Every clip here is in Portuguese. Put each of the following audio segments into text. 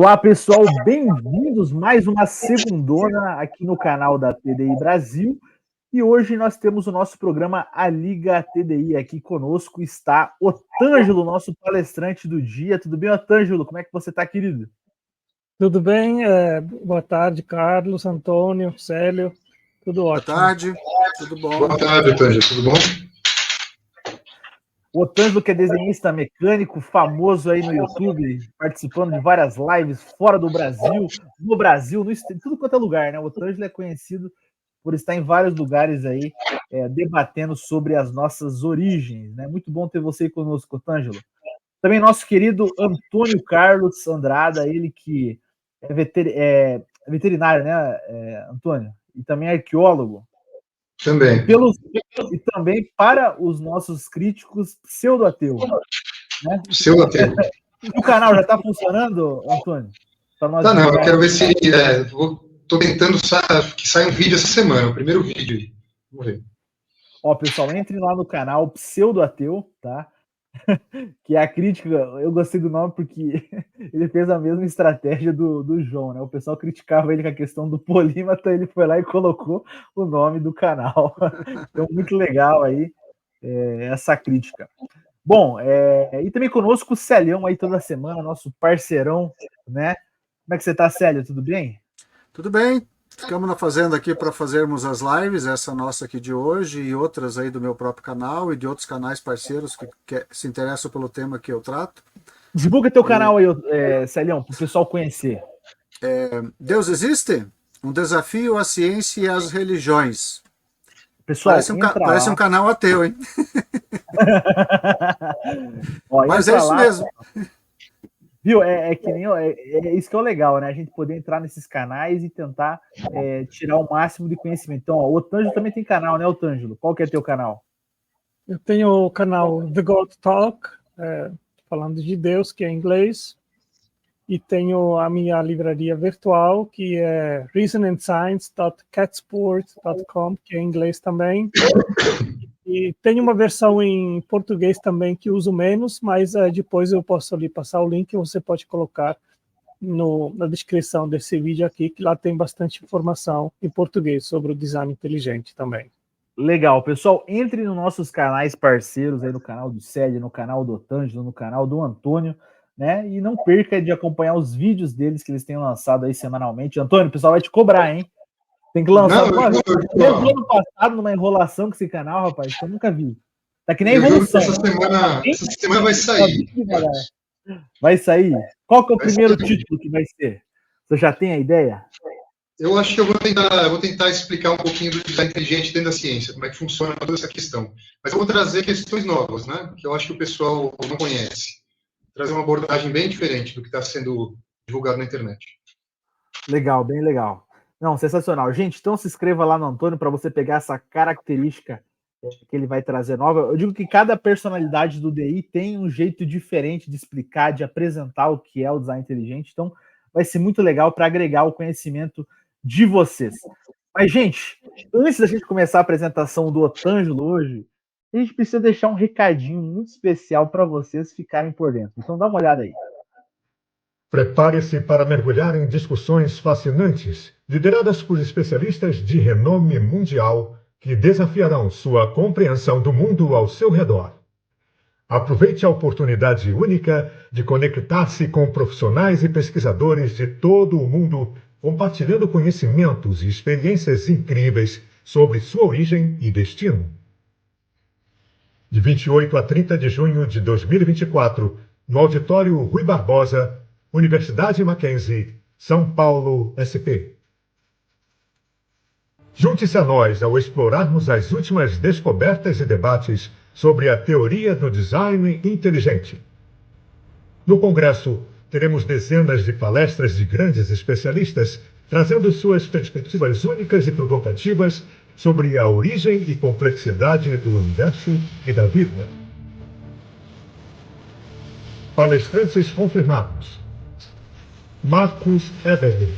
Olá, pessoal, bem-vindos mais uma segundona aqui no canal da TDI Brasil. E hoje nós temos o nosso programa A Liga TDI. Aqui conosco está Otângelo, nosso palestrante do dia. Tudo bem, Otângelo? Como é que você está, querido? Tudo bem? Boa tarde, Carlos, Antônio, Célio. Tudo ótimo. Boa tarde, tudo bom? Boa tarde, Otângelo, tudo bom? O Otângelo, que é desenhista mecânico, famoso aí no YouTube, participando de várias lives fora do Brasil, no Brasil, tudo quanto é lugar, né? O Otângelo é conhecido por estar em vários lugares aí, debatendo sobre as nossas origens, né? Muito bom ter você aí conosco, Otângelo. Também nosso querido Antônio Carlos Andrada, ele que é veterinário, né, Antônio? E também é arqueólogo. Também. E também para os nossos críticos pseudo-ateu. Né? Pseudo-ateu. O canal já está funcionando, Antônio? Tá, não, eu quero ver se... Estou tentando que saia um vídeo essa semana, o primeiro vídeo aí. Vamos ver. Ó, pessoal, entrem lá no canal Pseudo-ateu, tá? Que é a crítica, eu gostei do nome porque ele fez a mesma estratégia do João, né? O pessoal criticava ele com a questão do polímata, ele foi lá e colocou o nome do canal. Então, muito legal aí essa crítica. Bom, e também conosco o Celião aí toda semana, nosso parceirão, né? Como é que você tá, Célio? Tudo bem? Tudo bem. Ficamos na fazenda aqui para fazermos as lives, essa nossa aqui de hoje e outras aí do meu próprio canal e de outros canais parceiros que se interessam pelo tema que eu trato. Divulga teu canal aí, Celião, para o pessoal conhecer. Deus existe? Um desafio à ciência e às religiões. Pessoal, parece um canal ateu, hein? Ó, mas é isso mesmo. Viu? É isso que é o legal, né? A gente poder entrar nesses canais e tentar tirar o máximo de conhecimento. Então, ó, o Otângelo também tem canal, né, Otângelo? Qual que é teu canal? Eu tenho o canal The God Talk, falando de Deus, que é em inglês. E tenho a minha livraria virtual, que é reasonandscience.catsport.com, que é em inglês também. E tem uma versão em português também que uso menos, mas depois eu posso ali passar o link e você pode colocar na descrição desse vídeo aqui, que lá tem bastante informação em português sobre o design inteligente também. Legal, pessoal, entre nos nossos canais parceiros aí no canal do Célio, no canal do Otângelo, no canal do Antônio, né? E não perca de acompanhar os vídeos deles que eles têm lançado aí semanalmente. Antônio, o pessoal vai te cobrar, hein? Tem que lançar desde o ano passado numa enrolação com esse canal, rapaz, que eu nunca vi. Tá que nem evolução. Essa semana vai sair. Vai sair? Qual que é o primeiro título que vai ser? Você já tem a ideia? Eu acho que eu vou tentar explicar um pouquinho do design inteligente dentro da ciência, como é que funciona toda essa questão. Mas eu vou trazer questões novas, né? Que eu acho que o pessoal não conhece. Trazer uma abordagem bem diferente do que está sendo divulgado na internet. Legal, bem legal. Não, sensacional. Gente, então se inscreva lá no Antônio para você pegar essa característica que ele vai trazer nova. Eu digo que cada personalidade do DI tem um jeito diferente de explicar, de apresentar o que é o design inteligente. Então, vai ser muito legal para agregar o conhecimento de vocês. Mas, gente, antes da gente começar a apresentação do Otângelo hoje, a gente precisa deixar um recadinho muito especial para vocês ficarem por dentro. Então, dá uma olhada aí. Prepare-se para mergulhar em discussões fascinantes, lideradas por especialistas de renome mundial que desafiarão sua compreensão do mundo ao seu redor. Aproveite a oportunidade única de conectar-se com profissionais e pesquisadores de todo o mundo, compartilhando conhecimentos e experiências incríveis sobre sua origem e destino. De 28 a 30 de junho de 2024, no Auditório Rui Barbosa, Universidade Mackenzie, São Paulo, SP. Junte-se a nós ao explorarmos as últimas descobertas e debates sobre a teoria do design inteligente. No congresso, teremos dezenas de palestras de grandes especialistas trazendo suas perspectivas únicas e provocativas sobre a origem e complexidade do universo e da vida. Palestrantes confirmados: Marcos Eberle,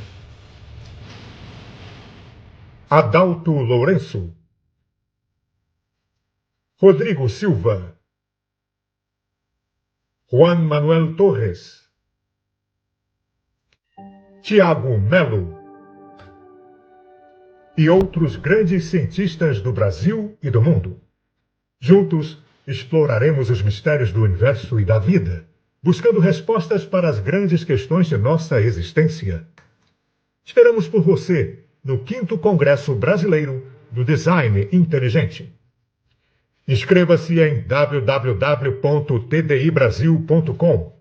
Adalto Lourenço, Rodrigo Silva, Juan Manuel Torres, Tiago Melo e outros grandes cientistas do Brasil e do mundo. Juntos, exploraremos os mistérios do universo e da vida, buscando respostas para as grandes questões de nossa existência. Esperamos por você no 5º Congresso Brasileiro do Design Inteligente. Inscreva-se em www.tdibrasil.com.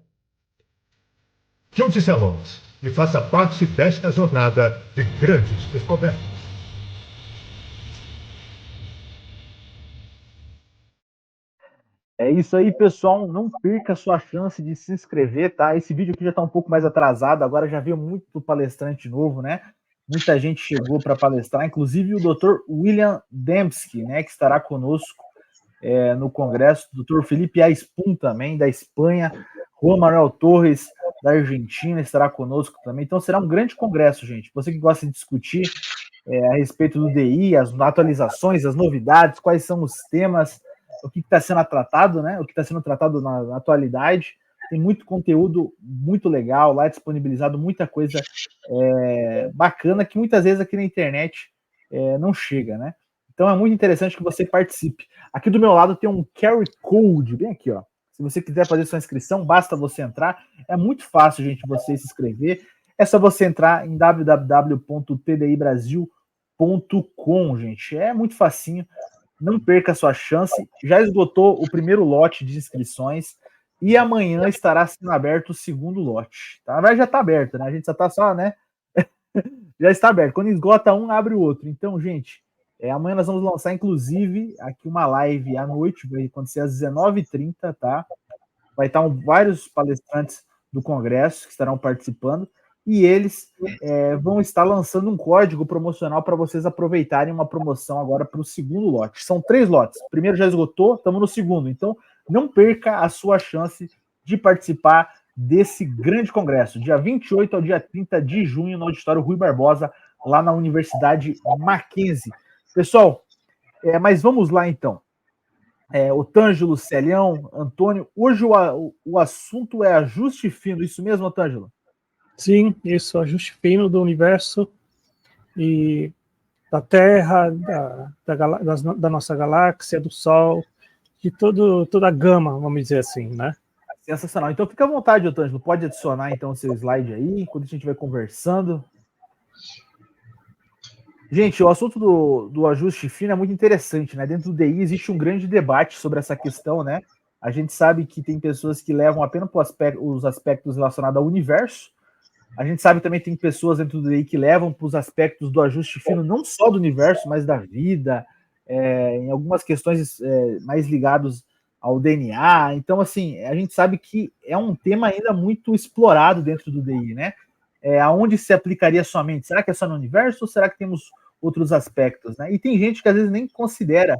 Junte-se a nós e faça parte desta jornada de grandes descobertas. É isso aí, pessoal. Não perca a sua chance de se inscrever, tá? Esse vídeo aqui já está um pouco mais atrasado, agora já veio muito palestrante novo, né? Muita gente chegou para palestrar, inclusive o Dr. William Dembski, né? Que estará conosco no Congresso. O Dr. Felipe Aispun também, da Espanha. Juan Manuel Torres, da Argentina, estará conosco também. Então será um grande congresso, gente. Você que gosta de discutir a respeito do DI, as atualizações, as novidades, quais são os temas, o que está sendo tratado, né? O que está sendo tratado na atualidade. Tem muito conteúdo muito legal lá, disponibilizado muita coisa bacana que muitas vezes aqui na internet não chega, né? Então é muito interessante que você participe. Aqui do meu lado tem um QR Code, bem aqui, ó. Se você quiser fazer sua inscrição, basta você entrar. É muito fácil, gente, você se inscrever. É só você entrar em www.tdibrasil.com, gente. É muito facinho. Não perca a sua chance. Já esgotou o primeiro lote de inscrições e amanhã estará sendo aberto o segundo lote. Tá? Na verdade, já está aberto, né? A gente só, né? Já está aberto. Quando esgota um, abre o outro. Então, gente, amanhã nós vamos lançar, inclusive, aqui uma live à noite, vai acontecer às 19h30, tá? Vai estar vários palestrantes do Congresso que estarão participando e eles vão estar lançando um código promocional para vocês aproveitarem uma promoção agora para o segundo lote. São 3 lotes. O primeiro já esgotou, estamos no segundo. Então, não perca a sua chance de participar desse grande congresso, dia 28 ao dia 30 de junho, no Auditório Rui Barbosa, lá na Universidade Mackenzie. Pessoal, mas vamos lá então. Otângelo, Celião, Antônio, hoje o assunto é ajuste fino, isso mesmo, Otângelo? Sim, isso, ajuste fino do universo e da Terra, da nossa galáxia, do Sol, de toda a gama, vamos dizer assim, né? Sensacional. Então fica à vontade, Otângelo, pode adicionar então o seu slide aí, enquanto a gente vai conversando. Gente, o assunto do ajuste fino é muito interessante, né? Dentro do DI existe um grande debate sobre essa questão, né? A gente sabe que tem pessoas que levam apenas os aspectos relacionados ao universo. A gente sabe também que tem pessoas dentro do DI que levam para os aspectos do ajuste fino, não só do universo, mas da vida, em algumas questões mais ligadas ao DNA. Então, assim, a gente sabe que é um tema ainda muito explorado dentro do DI, né? Aonde se aplicaria somente? Será que é só no universo ou será que temos outros aspectos, né? E tem gente que às vezes nem considera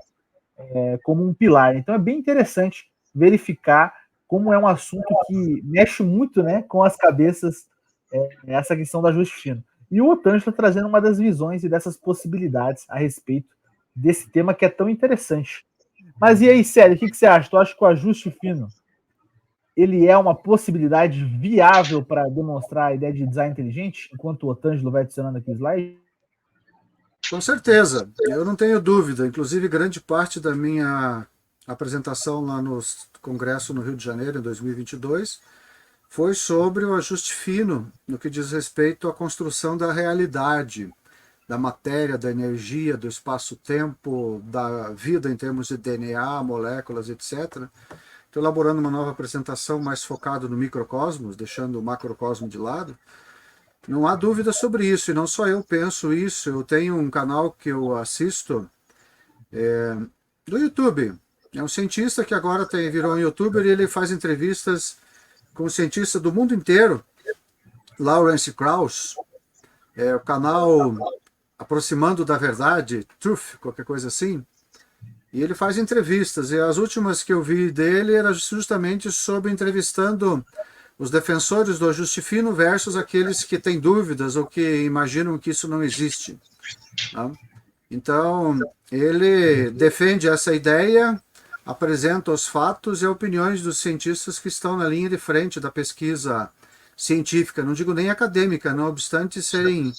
como um pilar. Então é bem interessante verificar como é um assunto que mexe muito, né, com as cabeças, essa questão do ajuste fino. E o Otângelo está trazendo uma das visões e dessas possibilidades a respeito desse tema que é tão interessante. Mas e aí, Célio, o que você acha? Tu acha que o ajuste fino ele é uma possibilidade viável para demonstrar a ideia de design inteligente, enquanto o Otângelo vai adicionando aqui o slide? Com certeza, eu não tenho dúvida. Inclusive, grande parte da minha apresentação lá no Congresso no Rio de Janeiro, em 2022, foi sobre o ajuste fino no que diz respeito à construção da realidade, da matéria, da energia, do espaço-tempo, da vida em termos de DNA, moléculas, etc. Estou elaborando uma nova apresentação mais focada no microcosmos, deixando o macrocosmo de lado. Não há dúvida sobre isso, e não só eu penso isso. Eu tenho um canal que eu assisto do YouTube. É um cientista que agora virou um youtuber e ele faz entrevistas com cientistas do mundo inteiro. Lawrence Krauss, o canal Aproximando da Verdade, Truth, qualquer coisa assim. E ele faz entrevistas, e as últimas que eu vi dele eram justamente sobre entrevistando os defensores do ajuste fino versus aqueles que têm dúvidas ou que imaginam que isso não existe. Tá? Então, ele defende essa ideia, apresenta os fatos e opiniões dos cientistas que estão na linha de frente da pesquisa científica, não digo nem acadêmica, não obstante serem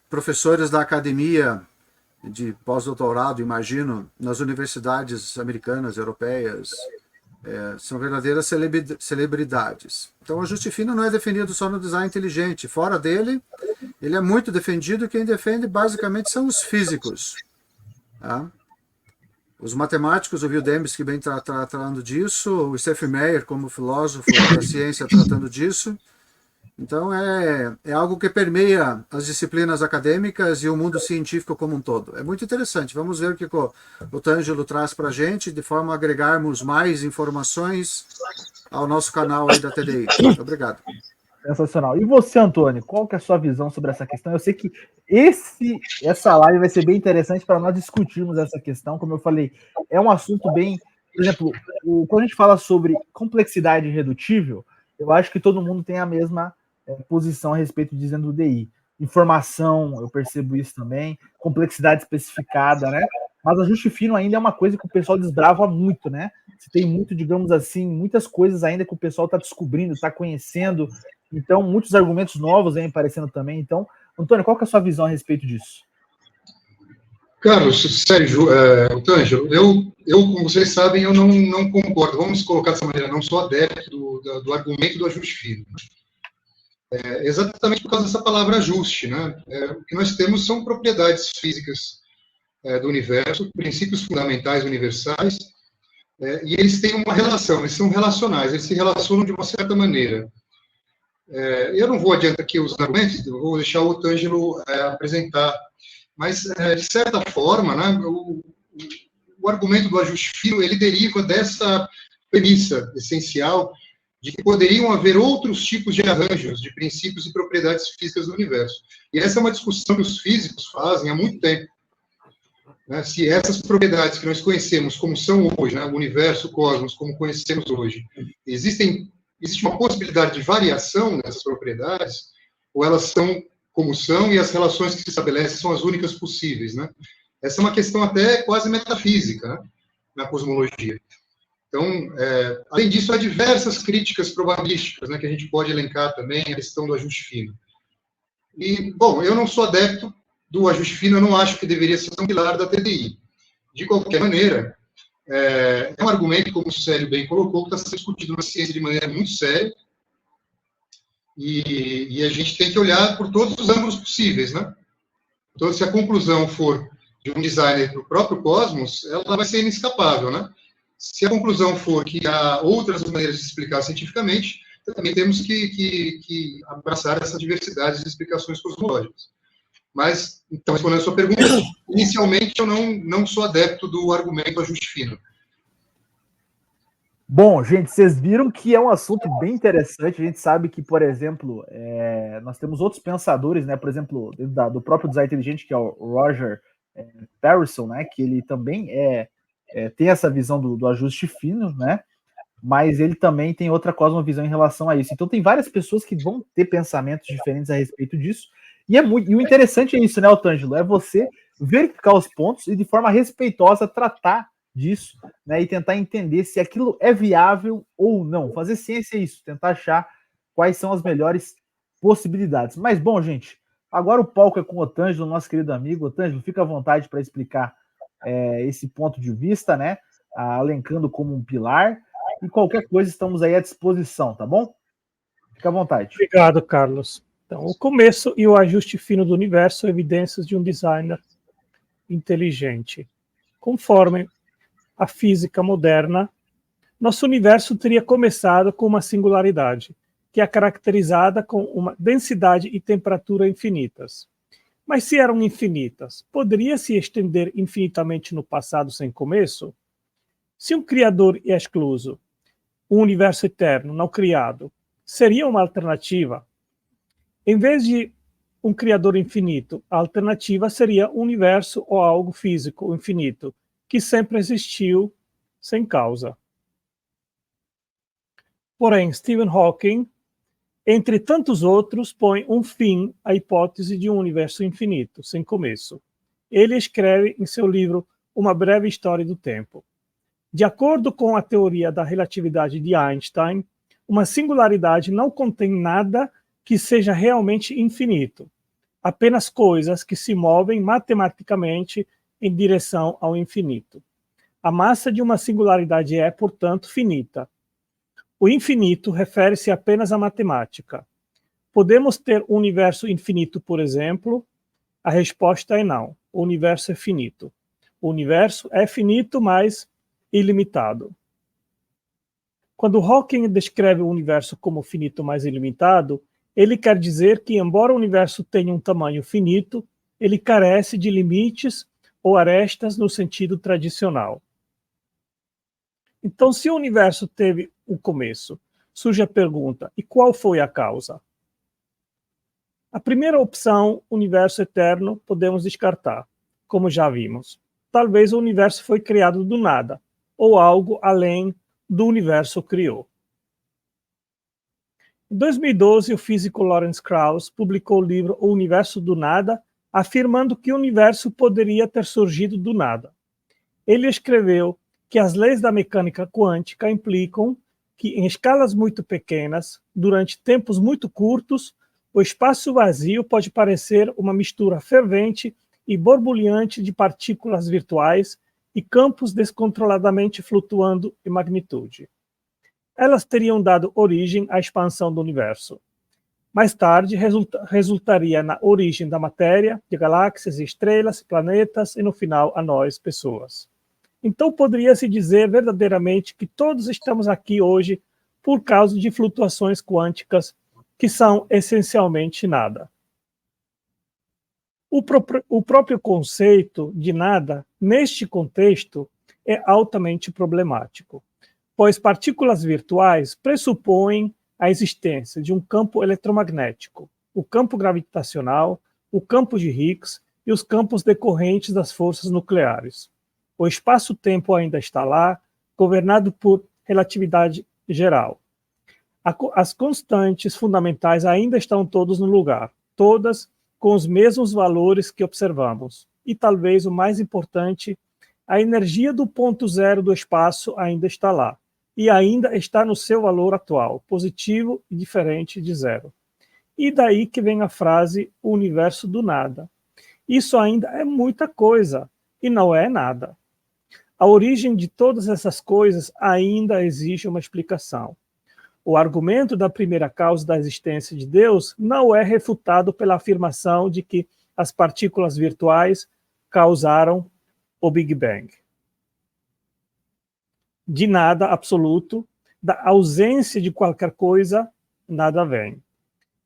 professores da academia de pós-doutorado, imagino, nas universidades americanas, europeias, são verdadeiras celebridades. Então, o ajuste fino não é defendido só no design inteligente. Fora dele, ele é muito defendido, e quem defende basicamente são os físicos. Tá? Os matemáticos, o Will Dembski bem tratando disso, o Stephen Meyer como filósofo da ciência tratando disso. Então, é algo que permeia as disciplinas acadêmicas e o mundo científico como um todo. É muito interessante. Vamos ver o que o Tângelo traz para a gente, de forma a agregarmos mais informações ao nosso canal aí da TDI. Muito obrigado. Sensacional. E você, Antônio, qual que é a sua visão sobre essa questão? Eu sei que essa live vai ser bem interessante para nós discutirmos essa questão. Como eu falei, é um assunto bem... Por exemplo, quando a gente fala sobre complexidade irredutível, eu acho que todo mundo tem a mesma posição a respeito dizendo do DI. Informação, eu percebo isso também, complexidade especificada, né? Mas ajuste fino ainda é uma coisa que o pessoal desbrava muito, né? Você tem muito, digamos assim, muitas coisas ainda que o pessoal está descobrindo, está conhecendo, então muitos argumentos novos vêm aparecendo também. Então, Antônio, qual que é a sua visão a respeito disso? Carlos, Sérgio, Tângelo, eu, como vocês sabem, eu não concordo. Vamos colocar dessa maneira, não sou adepto do argumento do ajuste fino. Exatamente por causa dessa palavra ajuste, né? O que nós temos são propriedades físicas do universo, princípios fundamentais universais, e eles têm uma relação, eles são relacionais, eles se relacionam de uma certa maneira. Eu não vou adiantar aqui os argumentos, eu vou deixar o Tângelo apresentar, mas, de certa forma, né, o argumento do ajuste fino, ele deriva dessa premissa essencial de que poderiam haver outros tipos de arranjos de princípios e propriedades físicas do universo. E essa é uma discussão que os físicos fazem há muito tempo. Né? Se essas propriedades que nós conhecemos como são hoje, né, o universo, o cosmos, como conhecemos hoje, existe uma possibilidade de variação nessas propriedades, ou elas são como são e as relações que se estabelecem são as únicas possíveis. Né? Essa é uma questão até quase metafísica, né, na cosmologia. Então, além disso, há diversas críticas probabilísticas, né, que a gente pode elencar também, a questão do ajuste fino. E, bom, eu não sou adepto do ajuste fino, eu não acho que deveria ser um pilar da TDI. De qualquer maneira, é um argumento, como o Célio bem colocou, que está sendo discutido na ciência de maneira muito séria, e a gente tem que olhar por todos os ângulos possíveis, né? Então, se a conclusão for de um designer para o próprio cosmos, ela vai ser inescapável, né? Se a conclusão for que há outras maneiras de explicar cientificamente, também temos que abraçar essa diversidade de explicações cosmológicas. Mas, então, respondendo a sua pergunta, inicialmente eu não sou adepto do argumento ajuste fino. Bom, gente, vocês viram que é um assunto bem interessante. A gente sabe que, por exemplo, nós temos outros pensadores, né? Por exemplo, do próprio design inteligente, que é o Roger Patterson, né? Que ele também tem essa visão do ajuste fino, né? Mas ele também tem outra cosmovisão em relação a isso. Então tem várias pessoas que vão ter pensamentos diferentes a respeito disso. E o interessante é isso, né, Otângelo? É você verificar os pontos e de forma respeitosa tratar disso, né? E tentar entender se aquilo é viável ou não. Fazer ciência é isso, tentar achar quais são as melhores possibilidades. Mas, bom, gente, agora o palco é com o Otângelo, nosso querido amigo. Otângelo, fica à vontade para explicar esse ponto de vista, né? Alencando como um pilar. E qualquer coisa, estamos aí à disposição, tá bom? Fica à vontade. Obrigado, Carlos. Então, o começo e o ajuste fino do universo, evidências de um designer inteligente. Conforme a física moderna, nosso universo teria começado com uma singularidade, que é caracterizada com uma densidade e temperatura infinitas. Mas se eram infinitas, poderia se estender infinitamente no passado sem começo? Se um criador é excluso, um universo eterno não criado, seria uma alternativa? Em vez de um criador infinito, a alternativa seria um universo ou algo físico infinito, que sempre existiu sem causa. Porém, Stephen Hawking, entre tantos outros, põe um fim à hipótese de um universo infinito, sem começo. Ele escreve em seu livro Uma Breve História do Tempo. De acordo com a teoria da relatividade de Einstein, uma singularidade não contém nada que seja realmente infinito, apenas coisas que se movem matematicamente em direção ao infinito. A massa de uma singularidade é, portanto, finita. O infinito refere-se apenas à matemática. Podemos ter um universo infinito, por exemplo? A resposta é não. O universo é finito. O universo é finito, mas ilimitado. Quando Hawking descreve o universo como finito mais ilimitado, ele quer dizer que, embora o universo tenha um tamanho finito, ele carece de limites ou arestas no sentido tradicional. Então, se o universo teve um começo, surge a pergunta: e qual foi a causa? A primeira opção, universo eterno, podemos descartar, como já vimos. Talvez o universo foi criado do nada, ou algo além do universo criou. Em 2012, o físico Lawrence Krauss publicou o livro O Universo do Nada, afirmando que o universo poderia ter surgido do nada. Ele escreveu que as leis da mecânica quântica implicam que, em escalas muito pequenas, durante tempos muito curtos, o espaço vazio pode parecer uma mistura fervente e borbulhante de partículas virtuais e campos descontroladamente flutuando em magnitude. Elas teriam dado origem à expansão do universo. Mais tarde, resultaria na origem da matéria, de galáxias, estrelas, planetas e, no final, a nós, pessoas. Então, poderia-se dizer verdadeiramente que todos estamos aqui hoje por causa de flutuações quânticas que são essencialmente nada. O próprio conceito de nada, neste contexto, é altamente problemático, pois partículas virtuais pressupõem a existência de um campo eletromagnético, o campo gravitacional, o campo de Higgs e os campos decorrentes das forças nucleares. O espaço-tempo ainda está lá, governado por relatividade geral. As constantes fundamentais ainda estão todas no lugar, todas com os mesmos valores que observamos. E talvez o mais importante, a energia do ponto zero do espaço ainda está lá, e ainda está no seu valor atual, positivo e diferente de zero. E daí que vem a frase, o universo do nada. Isso ainda é muita coisa, e não é nada. A origem de todas essas coisas ainda exige uma explicação. O argumento da primeira causa da existência de Deus não é refutado pela afirmação de que as partículas virtuais causaram o Big Bang. De nada absoluto, da ausência de qualquer coisa, nada vem.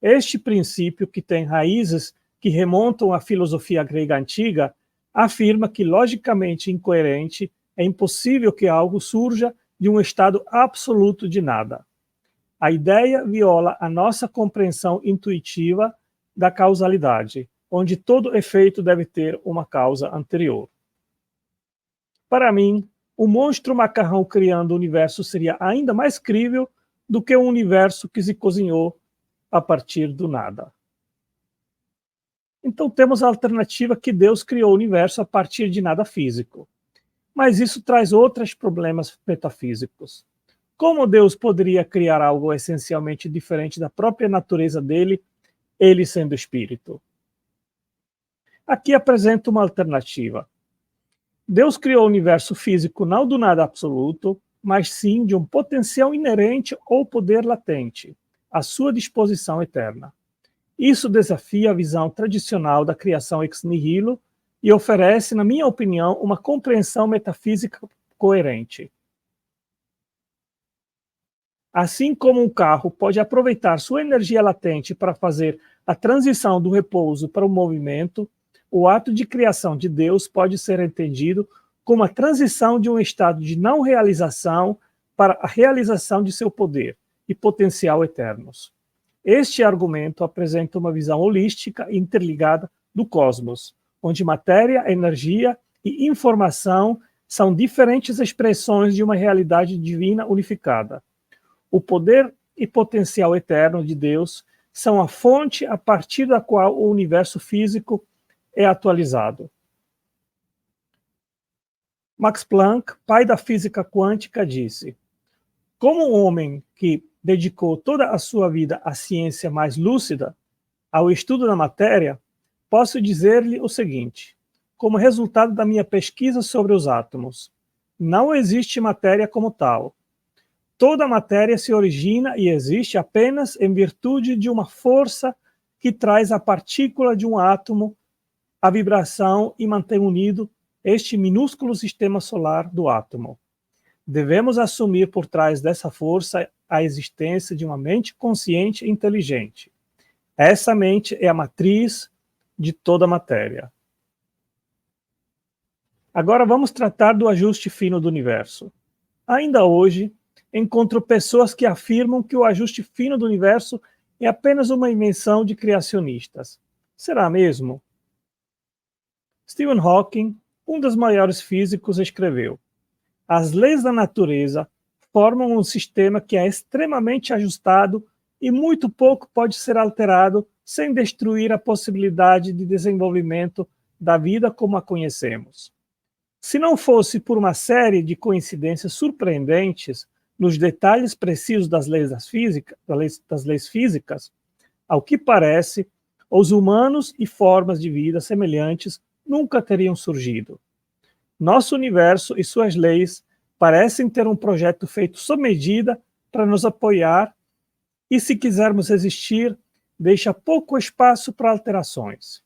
Este princípio, que tem raízes que remontam à filosofia grega antiga, afirma que, logicamente incoerente, é impossível que algo surja de um estado absoluto de nada. A ideia viola a nossa compreensão intuitiva da causalidade, onde todo efeito deve ter uma causa anterior. Para mim, o monstro macarrão criando o universo seria ainda mais crível do que um universo que se cozinhou a partir do nada. Então temos a alternativa que Deus criou o universo a partir de nada físico. Mas isso traz outros problemas metafísicos. Como Deus poderia criar algo essencialmente diferente da própria natureza dele, ele sendo espírito? Aqui apresento uma alternativa. Deus criou o universo físico não do nada absoluto, mas sim de um potencial inerente ou poder latente, à sua disposição eterna. Isso desafia a visão tradicional da criação ex nihilo e oferece, na minha opinião, uma compreensão metafísica coerente. Assim como um carro pode aproveitar sua energia latente para fazer a transição do repouso para o movimento, o ato de criação de Deus pode ser entendido como a transição de um estado de não realização para a realização de seu poder e potencial eternos. Este argumento apresenta uma visão holística e interligada do cosmos, onde matéria, energia e informação são diferentes expressões de uma realidade divina unificada. O poder e potencial eterno de Deus são a fonte a partir da qual o universo físico é atualizado. Max Planck, pai da física quântica, disse: como um homem que dedicou toda a sua vida à ciência mais lúcida, ao estudo da matéria, posso dizer-lhe o seguinte: como resultado da minha pesquisa sobre os átomos, não existe matéria como tal. Toda matéria se origina e existe apenas em virtude de uma força que traz a partícula de um átomo à vibração e mantém unido este minúsculo sistema solar do átomo. Devemos assumir por trás dessa força a existência de uma mente consciente e inteligente. Essa mente é a matriz de toda a matéria. Agora vamos tratar do ajuste fino do universo. Ainda hoje, encontro pessoas que afirmam que o ajuste fino do universo é apenas uma invenção de criacionistas. Será mesmo? Stephen Hawking, um dos maiores físicos, escreveu: as leis da natureza formam um sistema que é extremamente ajustado e muito pouco pode ser alterado sem destruir a possibilidade de desenvolvimento da vida como a conhecemos. Se não fosse por uma série de coincidências surpreendentes nos detalhes precisos das leis físicas, ao que parece, os humanos e formas de vida semelhantes nunca teriam surgido. Nosso universo e suas leis parecem ter um projeto feito sob medida para nos apoiar e, se quisermos existir, deixa pouco espaço para alterações.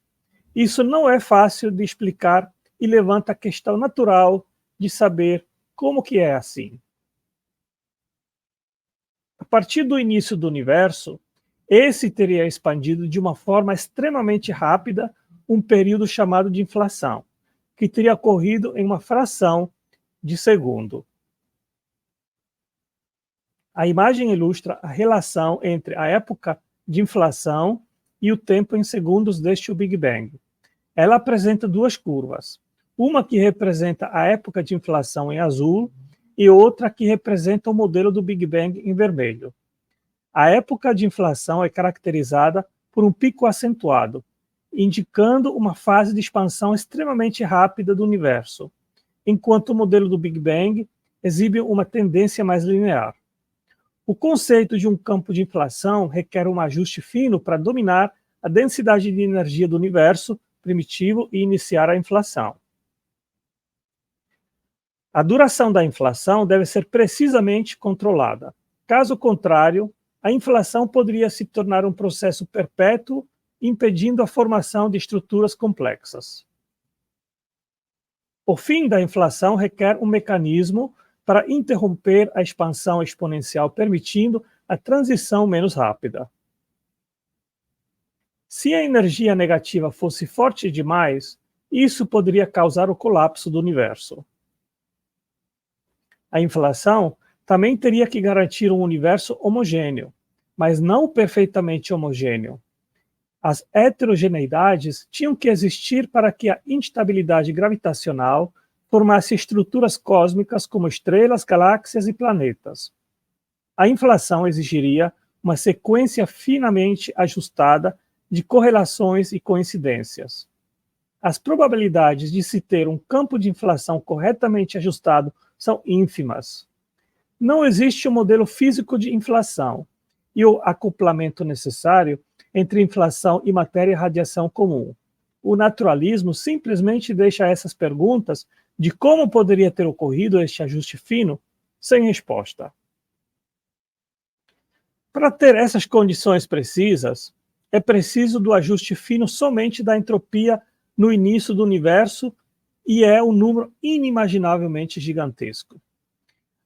Isso não é fácil de explicar e levanta a questão natural de saber como que é assim. A partir do início do universo, esse teria expandido de uma forma extremamente rápida um período chamado de inflação, que teria ocorrido em uma fração de segundo. A imagem ilustra a relação entre a época de inflação e o tempo em segundos deste Big Bang. Ela apresenta duas curvas, uma que representa a época de inflação em azul e outra que representa o modelo do Big Bang em vermelho. A época de inflação é caracterizada por um pico acentuado, indicando uma fase de expansão extremamente rápida do universo, enquanto o modelo do Big Bang exibe uma tendência mais linear. O conceito de um campo de inflação requer um ajuste fino para dominar a densidade de energia do universo primitivo e iniciar a inflação. A duração da inflação deve ser precisamente controlada. Caso contrário, a inflação poderia se tornar um processo perpétuo, impedindo a formação de estruturas complexas. O fim da inflação requer um mecanismo para interromper a expansão exponencial, permitindo a transição menos rápida. Se a energia negativa fosse forte demais, isso poderia causar o colapso do universo. A inflação também teria que garantir um universo homogêneo, mas não perfeitamente homogêneo. As heterogeneidades tinham que existir para que a instabilidade gravitacional formasse estruturas cósmicas como estrelas, galáxias e planetas. A inflação exigiria uma sequência finamente ajustada de correlações e coincidências. As probabilidades de se ter um campo de inflação corretamente ajustado são ínfimas. Não existe um modelo físico de inflação e o acoplamento necessário entre inflação e matéria e radiação comum. O naturalismo simplesmente deixa essas perguntas de como poderia ter ocorrido este ajuste fino sem resposta. Para ter essas condições precisas, é preciso do ajuste fino somente da entropia no início do universo, e é um número inimaginavelmente gigantesco.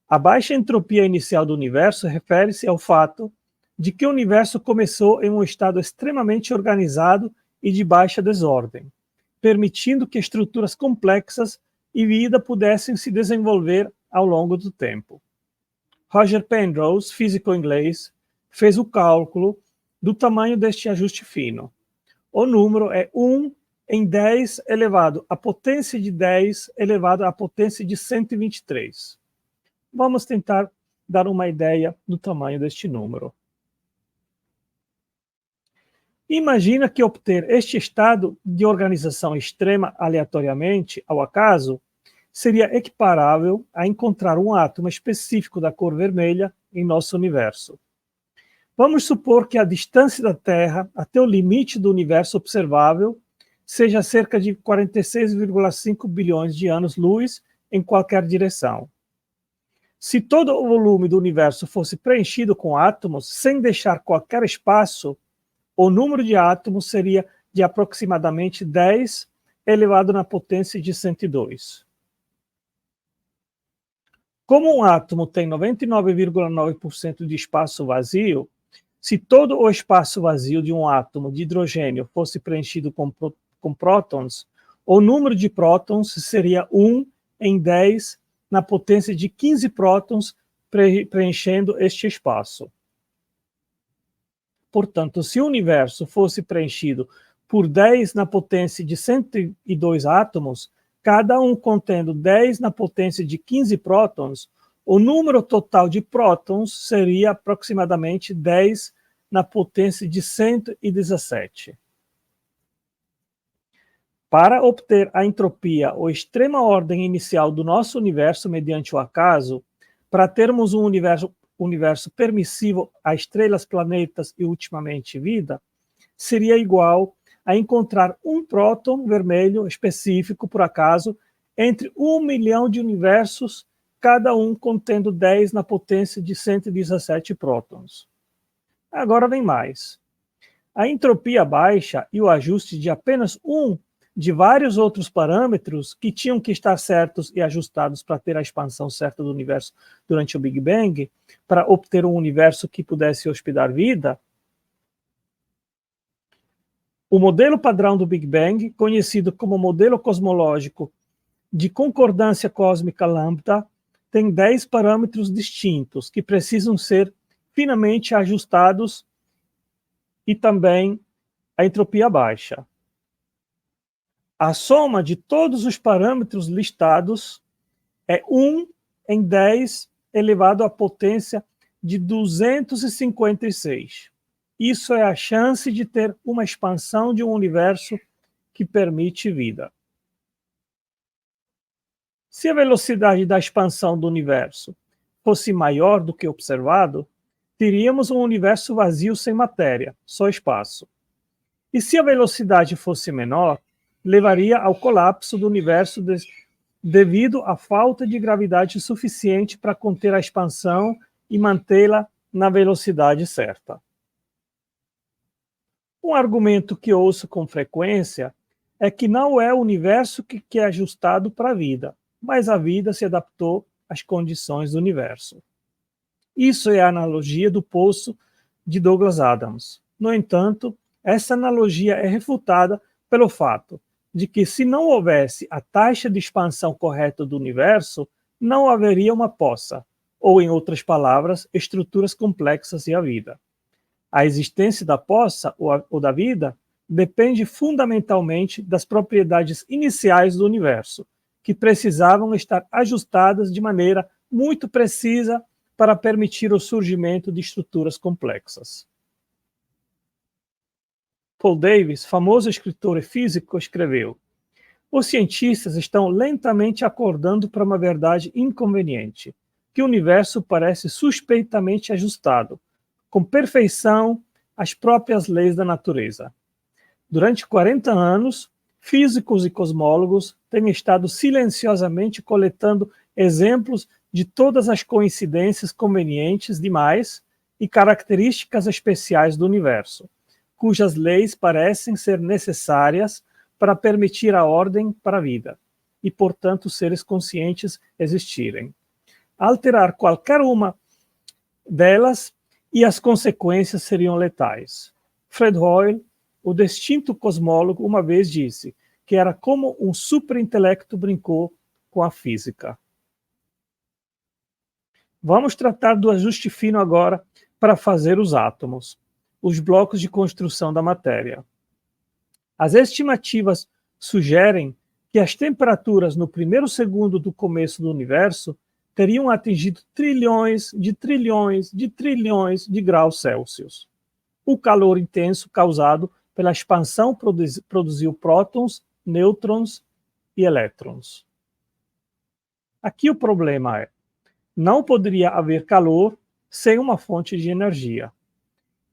A baixa entropia inicial do universo refere-se ao fato de que o universo começou em um estado extremamente organizado e de baixa desordem, permitindo que estruturas complexas e vida pudessem se desenvolver ao longo do tempo. Roger Penrose, físico inglês, fez o cálculo do tamanho deste ajuste fino. O número é 1 em 10 elevado à potência de 10 elevado à potência de 123. Vamos tentar dar uma ideia do tamanho deste número. Imagina que obter este estado de organização extrema aleatoriamente, ao acaso, seria equiparável a encontrar um átomo específico da cor vermelha em nosso universo. Vamos supor que a distância da Terra até o limite do universo observável seja cerca de 46,5 bilhões de anos-luz em qualquer direção. Se todo o volume do universo fosse preenchido com átomos, sem deixar qualquer espaço, o número de átomos seria de aproximadamente 10 elevado na potência de 102. Como um átomo tem 99,9% de espaço vazio, se todo o espaço vazio de um átomo de hidrogênio fosse preenchido com prótons, o número de prótons seria 1 em 10 na potência de 15 prótons preenchendo este espaço. Portanto, se o universo fosse preenchido por 10 na potência de 102 átomos, cada um contendo 10 na potência de 15 prótons, o número total de prótons seria aproximadamente 10 na potência de 117. Para obter a entropia ou extrema ordem inicial do nosso universo mediante o acaso, para termos um universo permissivo a estrelas, planetas e, ultimamente, vida, seria igual a encontrar um próton vermelho específico, por acaso, entre 1 milhão de universos, cada um contendo 10 na potência de 117 prótons. Agora vem mais. A entropia baixa e o ajuste de apenas um de vários outros parâmetros que tinham que estar certos e ajustados para ter a expansão certa do universo durante o Big Bang, para obter um universo que pudesse hospedar vida. O modelo padrão do Big Bang, conhecido como modelo cosmológico de concordância cósmica lambda, tem 10 parâmetros distintos que precisam ser finamente ajustados e também a entropia baixa. A soma de todos os parâmetros listados é 1 em 10 elevado à potência de 256. Isso é a chance de ter uma expansão de um universo que permite vida. Se a velocidade da expansão do universo fosse maior do que observado, teríamos um universo vazio sem matéria, só espaço. E se a velocidade fosse menor, levaria ao colapso do universo devido à falta de gravidade suficiente para conter a expansão e mantê-la na velocidade certa. Um argumento que ouço com frequência é que não é o universo que é ajustado para a vida, mas a vida se adaptou às condições do universo. Isso é a analogia do poço de Douglas Adams. No entanto, essa analogia é refutada pelo fato de que, se não houvesse a taxa de expansão correta do universo, não haveria uma poça, ou, em outras palavras, estruturas complexas e a vida. A existência da poça ou da vida depende fundamentalmente das propriedades iniciais do universo, que precisavam estar ajustadas de maneira muito precisa para permitir o surgimento de estruturas complexas. Paul Davies, famoso escritor e físico, escreveu: os cientistas estão lentamente acordando para uma verdade inconveniente, que o universo parece suspeitamente ajustado, com perfeição, às próprias leis da natureza. Durante 40 anos, físicos e cosmólogos têm estado silenciosamente coletando exemplos de todas as coincidências convenientes demais e características especiais do universo, cujas leis parecem ser necessárias para permitir a ordem para a vida, e, portanto, seres conscientes existirem. Alterar qualquer uma delas e as consequências seriam letais. Fred Hoyle, o distinto cosmólogo, uma vez disse que era como um superintelecto brincou com a física. Vamos tratar do ajuste fino agora para fazer os átomos, os blocos de construção da matéria. As estimativas sugerem que as temperaturas no primeiro segundo do começo do universo teriam atingido trilhões de graus Celsius. O calor intenso causado pela expansão produziu prótons, nêutrons e elétrons. Aqui o problema é: não poderia haver calor sem uma fonte de energia.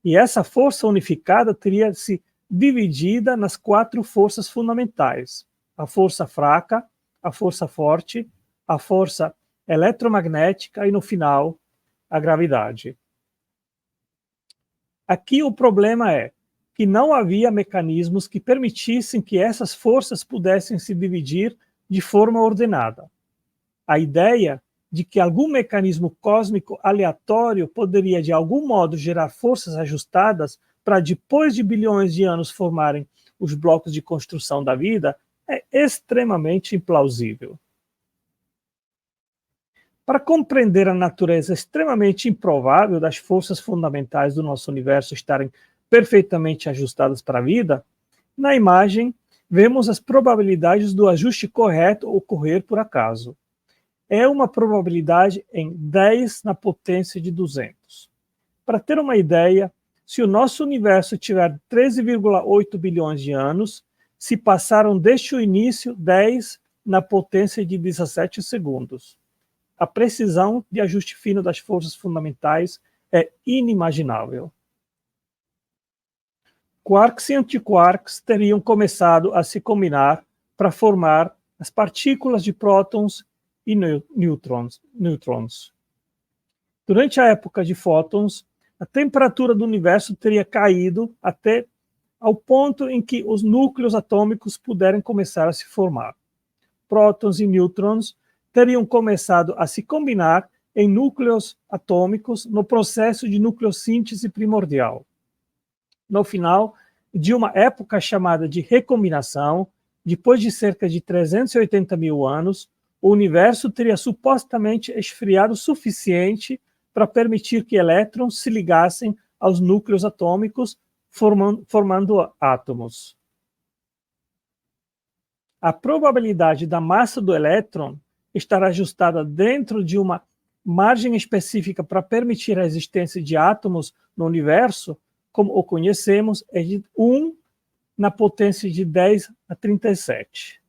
E essa força unificada teria se dividida nas 4 forças fundamentais: a força fraca, a força forte, a força eletromagnética e, no final, a gravidade. Aqui o problema é que não havia mecanismos que permitissem que essas forças pudessem se dividir de forma ordenada. A ideia de que algum mecanismo cósmico aleatório poderia de algum modo gerar forças ajustadas para depois de bilhões de anos formarem os blocos de construção da vida é extremamente implausível. Para compreender a natureza extremamente improvável das forças fundamentais do nosso universo estarem perfeitamente ajustadas para a vida, na imagem vemos as probabilidades do ajuste correto ocorrer por acaso. É uma probabilidade em 10 na potência de 200. Para ter uma ideia, se o nosso universo tiver 13,8 bilhões de anos, se passaram desde o início 10 na potência de 17 segundos. A precisão de ajuste fino das forças fundamentais é inimaginável. Quarks e antiquarks teriam começado a se combinar para formar as partículas de prótons e nêutrons. Durante a época de fótons, a temperatura do universo teria caído até ao ponto em que os núcleos atômicos puderem começar a se formar. Prótons e nêutrons teriam começado a se combinar em núcleos atômicos no processo de nucleossíntese primordial. No final de uma época chamada de recombinação, depois de cerca de 380 mil anos, o universo teria supostamente esfriado o suficiente para permitir que elétrons se ligassem aos núcleos atômicos, formando átomos. A probabilidade da massa do elétron estar ajustada dentro de uma margem específica para permitir a existência de átomos no universo, como o conhecemos, é de 1 na potência de 10 a 37.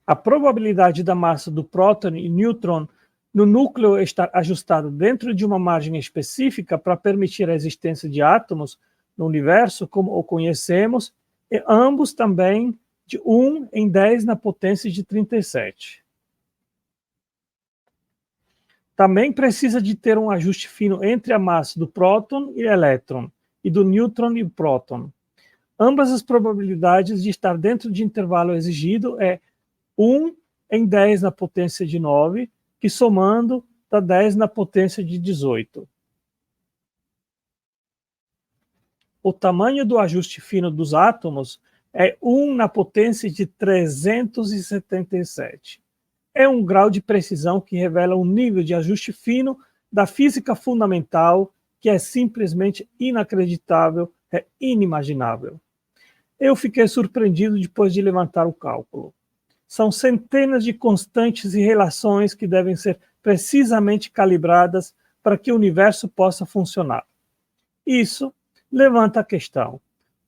A probabilidade da massa do próton e nêutron no núcleo estar ajustada dentro de uma margem específica para permitir a existência de átomos no universo, como o conhecemos, é ambos também de 1 em 10 na potência de 37. Também precisa de ter um ajuste fino entre a massa do próton e elétron, e do nêutron e próton. Ambas as probabilidades de estar dentro de intervalo exigido é 1 em 10 na potência de 9, que somando dá 10 na potência de 18. O tamanho do ajuste fino dos átomos é 1 na potência de 377. É um grau de precisão que revela um nível de ajuste fino da física fundamental que é simplesmente inacreditável, é inimaginável. Eu fiquei surpreendido depois de levantar o cálculo. São centenas de constantes e relações que devem ser precisamente calibradas para que o universo possa funcionar. Isso levanta a questão: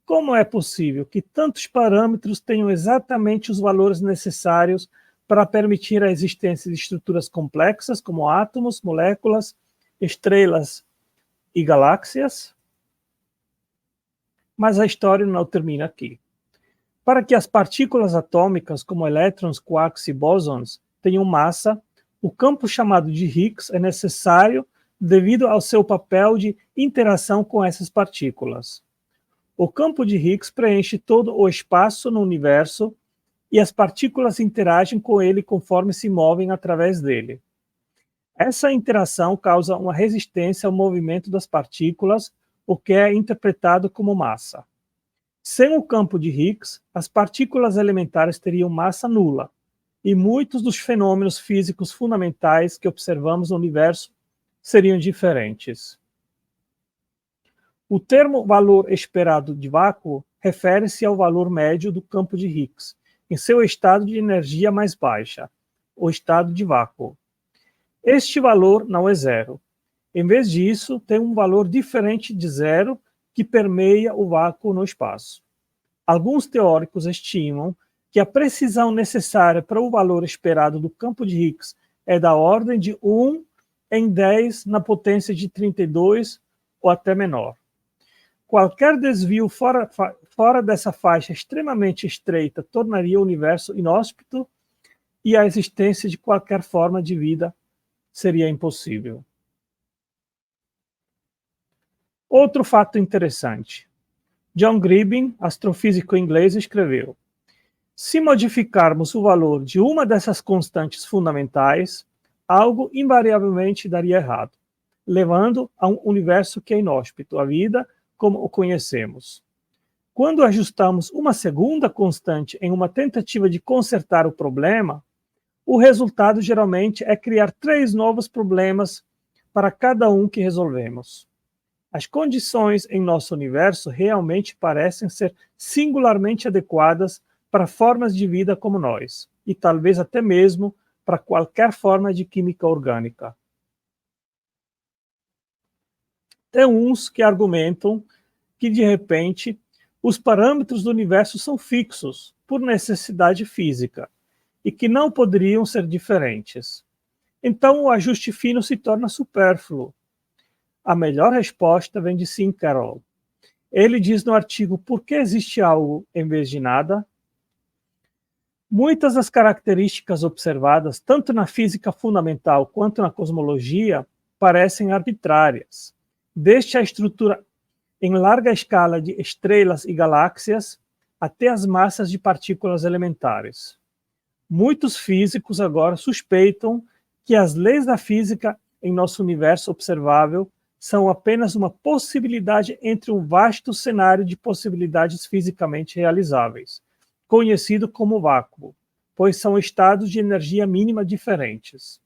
como é possível que tantos parâmetros tenham exatamente os valores necessários para permitir a existência de estruturas complexas como átomos, moléculas, estrelas e galáxias? Mas a história não termina aqui. Para que as partículas atômicas, como elétrons, quarks e bósons, tenham massa, o campo chamado de Higgs é necessário devido ao seu papel de interação com essas partículas. O campo de Higgs preenche todo o espaço no universo e as partículas interagem com ele conforme se movem através dele. Essa interação causa uma resistência ao movimento das partículas, o que é interpretado como massa. Sem o campo de Higgs, as partículas elementares teriam massa nula, e muitos dos fenômenos físicos fundamentais que observamos no universo seriam diferentes. O termo valor esperado de vácuo refere-se ao valor médio do campo de Higgs, em seu estado de energia mais baixa, o estado de vácuo. Este valor não é zero. Em vez disso, tem um valor diferente de zero que permeia o vácuo no espaço. Alguns teóricos estimam que a precisão necessária para o valor esperado do campo de Higgs é da ordem de 1 em 10 na potência de 32 ou até menor. Qualquer desvio fora dessa faixa extremamente estreita tornaria o universo inóspito e a existência de qualquer forma de vida seria impossível. Outro fato interessante. John Gribbin, astrofísico inglês, escreveu: se modificarmos o valor de uma dessas constantes fundamentais, algo invariavelmente daria errado, levando a um universo que é inóspito, a vida como o conhecemos. Quando ajustamos uma segunda constante em uma tentativa de consertar o problema, o resultado geralmente é criar 3 novos problemas para cada um que resolvemos. As condições em nosso universo realmente parecem ser singularmente adequadas para formas de vida como nós, e talvez até mesmo para qualquer forma de química orgânica. Tem uns que argumentam que, de repente, os parâmetros do universo são fixos, por necessidade física, e que não poderiam ser diferentes. Então, o ajuste fino se torna supérfluo. A melhor resposta vem de Sim Carroll. Ele diz no artigo Por que existe algo em vez de nada? Muitas das características observadas, tanto na física fundamental quanto na cosmologia, parecem arbitrárias, desde a estrutura em larga escala de estrelas e galáxias até as massas de partículas elementares. Muitos físicos agora suspeitam que as leis da física em nosso universo observável são apenas uma possibilidade entre um vasto cenário de possibilidades fisicamente realizáveis, conhecido como vácuo, pois são estados de energia mínima diferentes.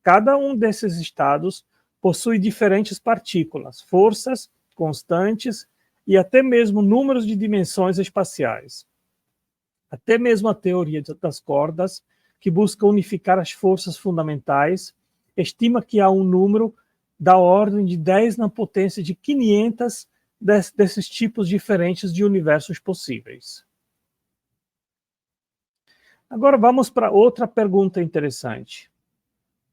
Cada um desses estados possui diferentes partículas, forças, constantes e até mesmo números de dimensões espaciais. Até mesmo a teoria das cordas, que busca unificar as forças fundamentais, estima que há um número da ordem de 10 na potência de 500 desses tipos diferentes de universos possíveis. Agora vamos para outra pergunta interessante.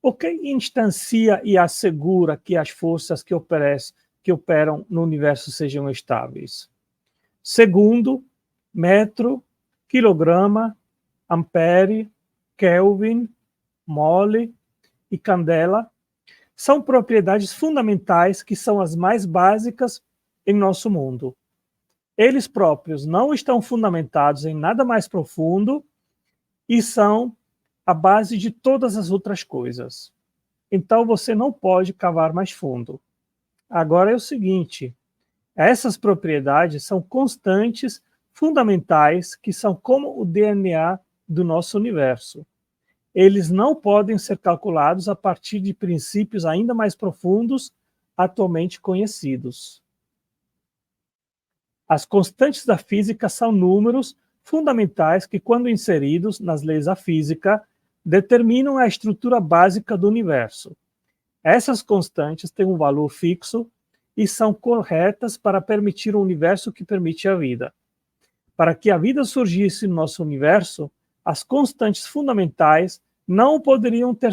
O que instancia e assegura que as forças que operam no universo sejam estáveis? Segundo, metro, quilograma, ampere, Kelvin, mole e candela são propriedades fundamentais que são as mais básicas em nosso mundo. Eles próprios não estão fundamentados em nada mais profundo e são a base de todas as outras coisas. Então você não pode cavar mais fundo. Agora é o seguinte, essas propriedades são constantes, fundamentais, que são como o DNA do nosso universo. Eles não podem ser calculados a partir de princípios ainda mais profundos, atualmente conhecidos. As constantes da física são números fundamentais que, quando inseridos nas leis da física, determinam a estrutura básica do universo. Essas constantes têm um valor fixo e são corretas para permitir um universo que permite a vida. Para que a vida surgisse no nosso universo, as constantes fundamentais não poderiam ter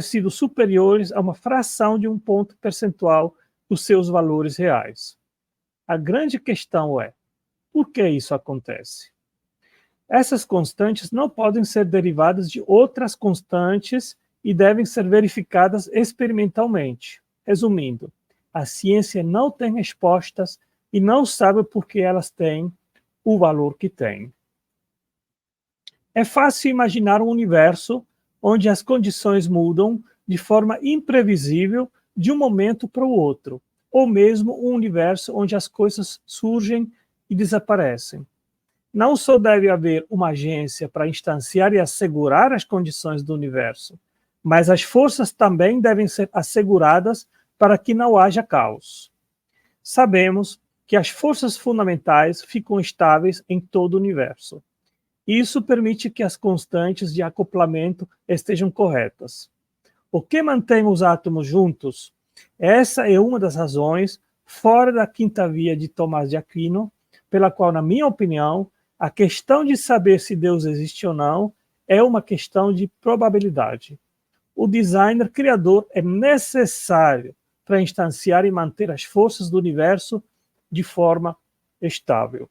sido superiores a uma fração de um ponto percentual dos seus valores reais. A grande questão é, por que isso acontece? Essas constantes não podem ser derivadas de outras constantes e devem ser verificadas experimentalmente. Resumindo, a ciência não tem respostas e não sabe por que elas têm o valor que têm. É fácil imaginar um universo onde as condições mudam de forma imprevisível de um momento para o outro, ou mesmo um universo onde as coisas surgem e desaparecem. Não só deve haver uma agência para instanciar e assegurar as condições do universo, mas as forças também devem ser asseguradas para que não haja caos. Sabemos que as forças fundamentais ficam estáveis em todo o universo. Isso permite que as constantes de acoplamento estejam corretas. O que mantém os átomos juntos? Essa é uma das razões, fora da quinta via de Tomás de Aquino, pela qual, na minha opinião, a questão de saber se Deus existe ou não é uma questão de probabilidade. o designer criador é necessário para instanciar e manter as forças do universo de forma estável.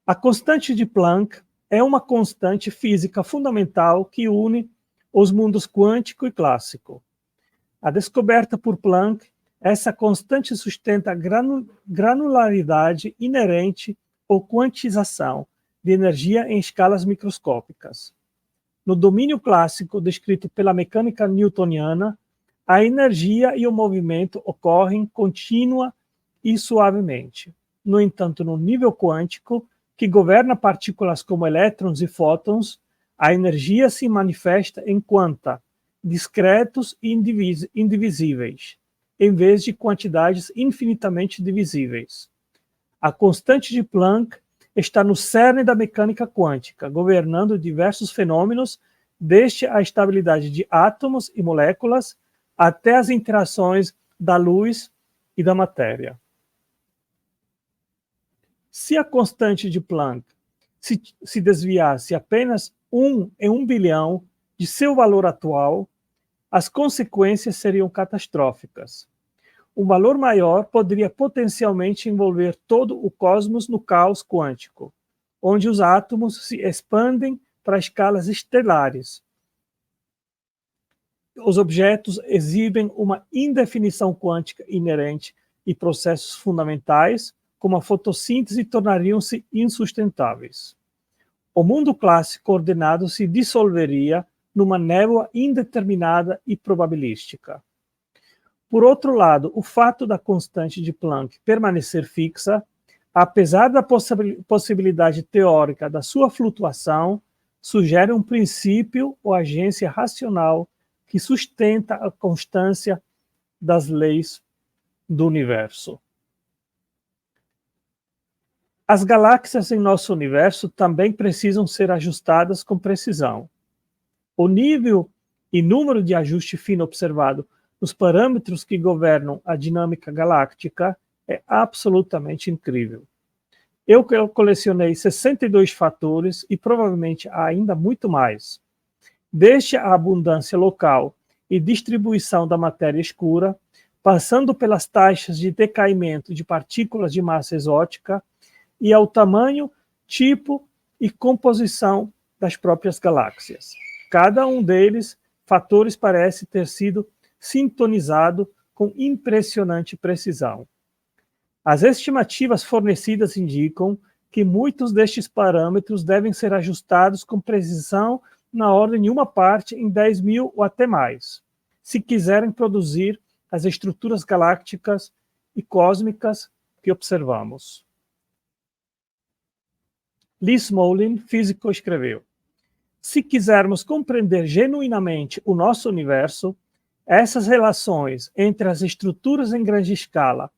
A constante de Planck é uma constante física fundamental que une os mundos quântico e clássico. A descoberta por Planck, essa constante sustenta a granularidade inerente ou quantização de energia em escalas microscópicas. No domínio clássico, descrito pela mecânica newtoniana, a energia e o movimento ocorrem contínua e suavemente. No entanto, no nível quântico, que governa partículas como elétrons e fótons, a energia se manifesta em quanta discretos e indivisíveis, em vez de quantidades infinitamente divisíveis. A constante de Planck está no cerne da mecânica quântica, governando diversos fenômenos, desde a estabilidade de átomos e moléculas até as interações da luz e da matéria. Se a constante de Planck se desviasse apenas 1 em 1 bilhão de seu valor atual, as consequências seriam catastróficas. Um valor maior poderia potencialmente envolver todo o cosmos no caos quântico, onde os átomos se expandem para escalas estelares. Os objetos exibem uma indefinição quântica inerente e processos fundamentais, como a fotossíntese, tornariam-se insustentáveis. O mundo clássico ordenado se dissolveria numa névoa indeterminada e probabilística. Por outro lado, o fato da constante de Planck permanecer fixa, apesar da possibilidade teórica da sua flutuação, sugere um princípio ou agência racional que sustenta a constância das leis do universo. As galáxias em nosso universo também precisam ser ajustadas com precisão. O nível e número de ajuste fino observado nos parâmetros que governam a dinâmica galáctica é absolutamente incrível. Eu colecionei 62 fatores e provavelmente há ainda muito mais. Desde a abundância local e distribuição da matéria escura, passando pelas taxas de decaimento de partículas de massa exótica e ao tamanho, tipo e composição das próprias galáxias. Cada um deles, fatores parece ter sido sintonizado com impressionante precisão. As estimativas fornecidas indicam que muitos destes parâmetros devem ser ajustados com precisão na ordem de uma parte em 10.000 ou até mais, se quiserem produzir as estruturas galácticas e cósmicas que observamos. Lee Smolin, físico, escreveu: se quisermos compreender genuinamente o nosso universo, essas relações entre as estruturas em grande escala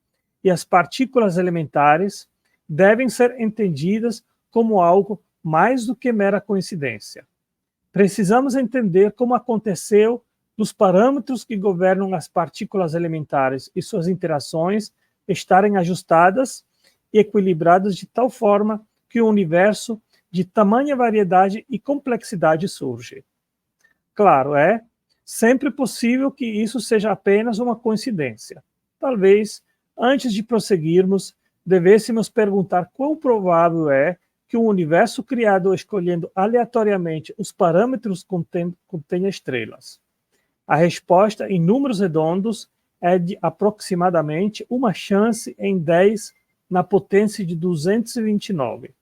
e as partículas elementares devem ser entendidas como algo mais do que mera coincidência. Precisamos entender como aconteceu dos parâmetros que governam as partículas elementares e suas interações estarem ajustadas e equilibradas de tal forma que o universo de tamanha variedade e complexidade surge. Claro, é sempre possível que isso seja apenas uma coincidência. Talvez, antes de prosseguirmos, devêssemos perguntar quão provável é que um universo criado escolhendo aleatoriamente os parâmetros contenha estrelas. A resposta, em números redondos, é de aproximadamente uma chance em 10 na potência de 229.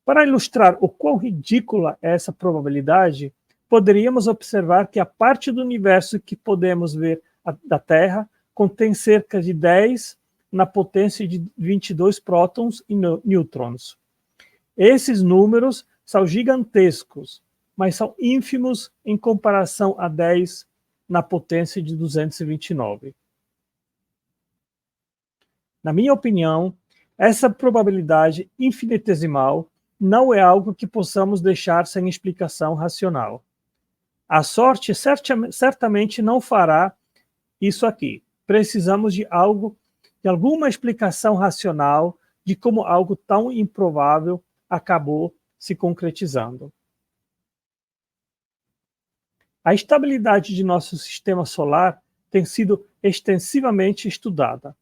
Para ilustrar o quão ridícula é essa probabilidade, poderíamos observar que a parte do universo que podemos ver da Terra contém cerca de 10 na potência de 22 prótons e nêutrons. Esses números são gigantescos, mas são ínfimos em comparação a 10 na potência de 229. Na minha opinião, essa probabilidade infinitesimal não é algo que possamos deixar sem explicação racional. A sorte certamente não fará isso aqui. Precisamos de alguma explicação racional de como algo tão improvável acabou se concretizando. A estabilidade de nosso sistema solar tem sido extensivamente estudada.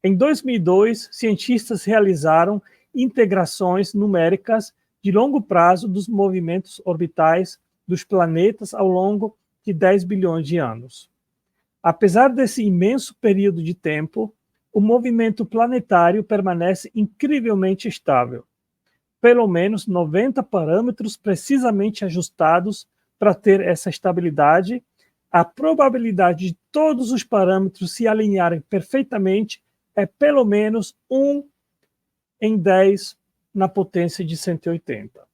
Em 2002, cientistas realizaram integrações numéricas de longo prazo dos movimentos orbitais dos planetas ao longo de 10 bilhões de anos. Apesar desse imenso período de tempo, o movimento planetário permanece incrivelmente estável. Pelo menos 90 parâmetros precisamente ajustados para ter essa estabilidade. A probabilidade de todos os parâmetros se alinharem perfeitamente é pelo menos 1 em 10 na potência de 180.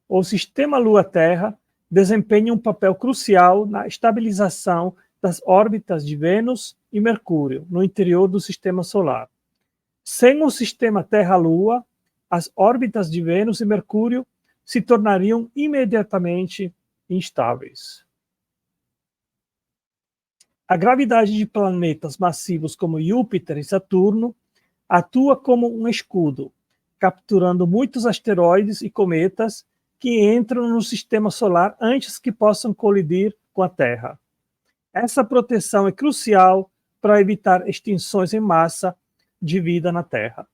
O sistema Lua-Terra desempenha um papel crucial na estabilização das órbitas de Vênus e Mercúrio no interior do sistema solar. Sem o sistema Terra-Lua, as órbitas de Vênus e Mercúrio se tornariam imediatamente instáveis. A gravidade de planetas massivos como Júpiter e Saturno atua como um escudo, capturando muitos asteroides e cometas que entram no sistema solar antes que possam colidir com a Terra. Essa proteção é crucial para evitar extinções em massa de vida na Terra.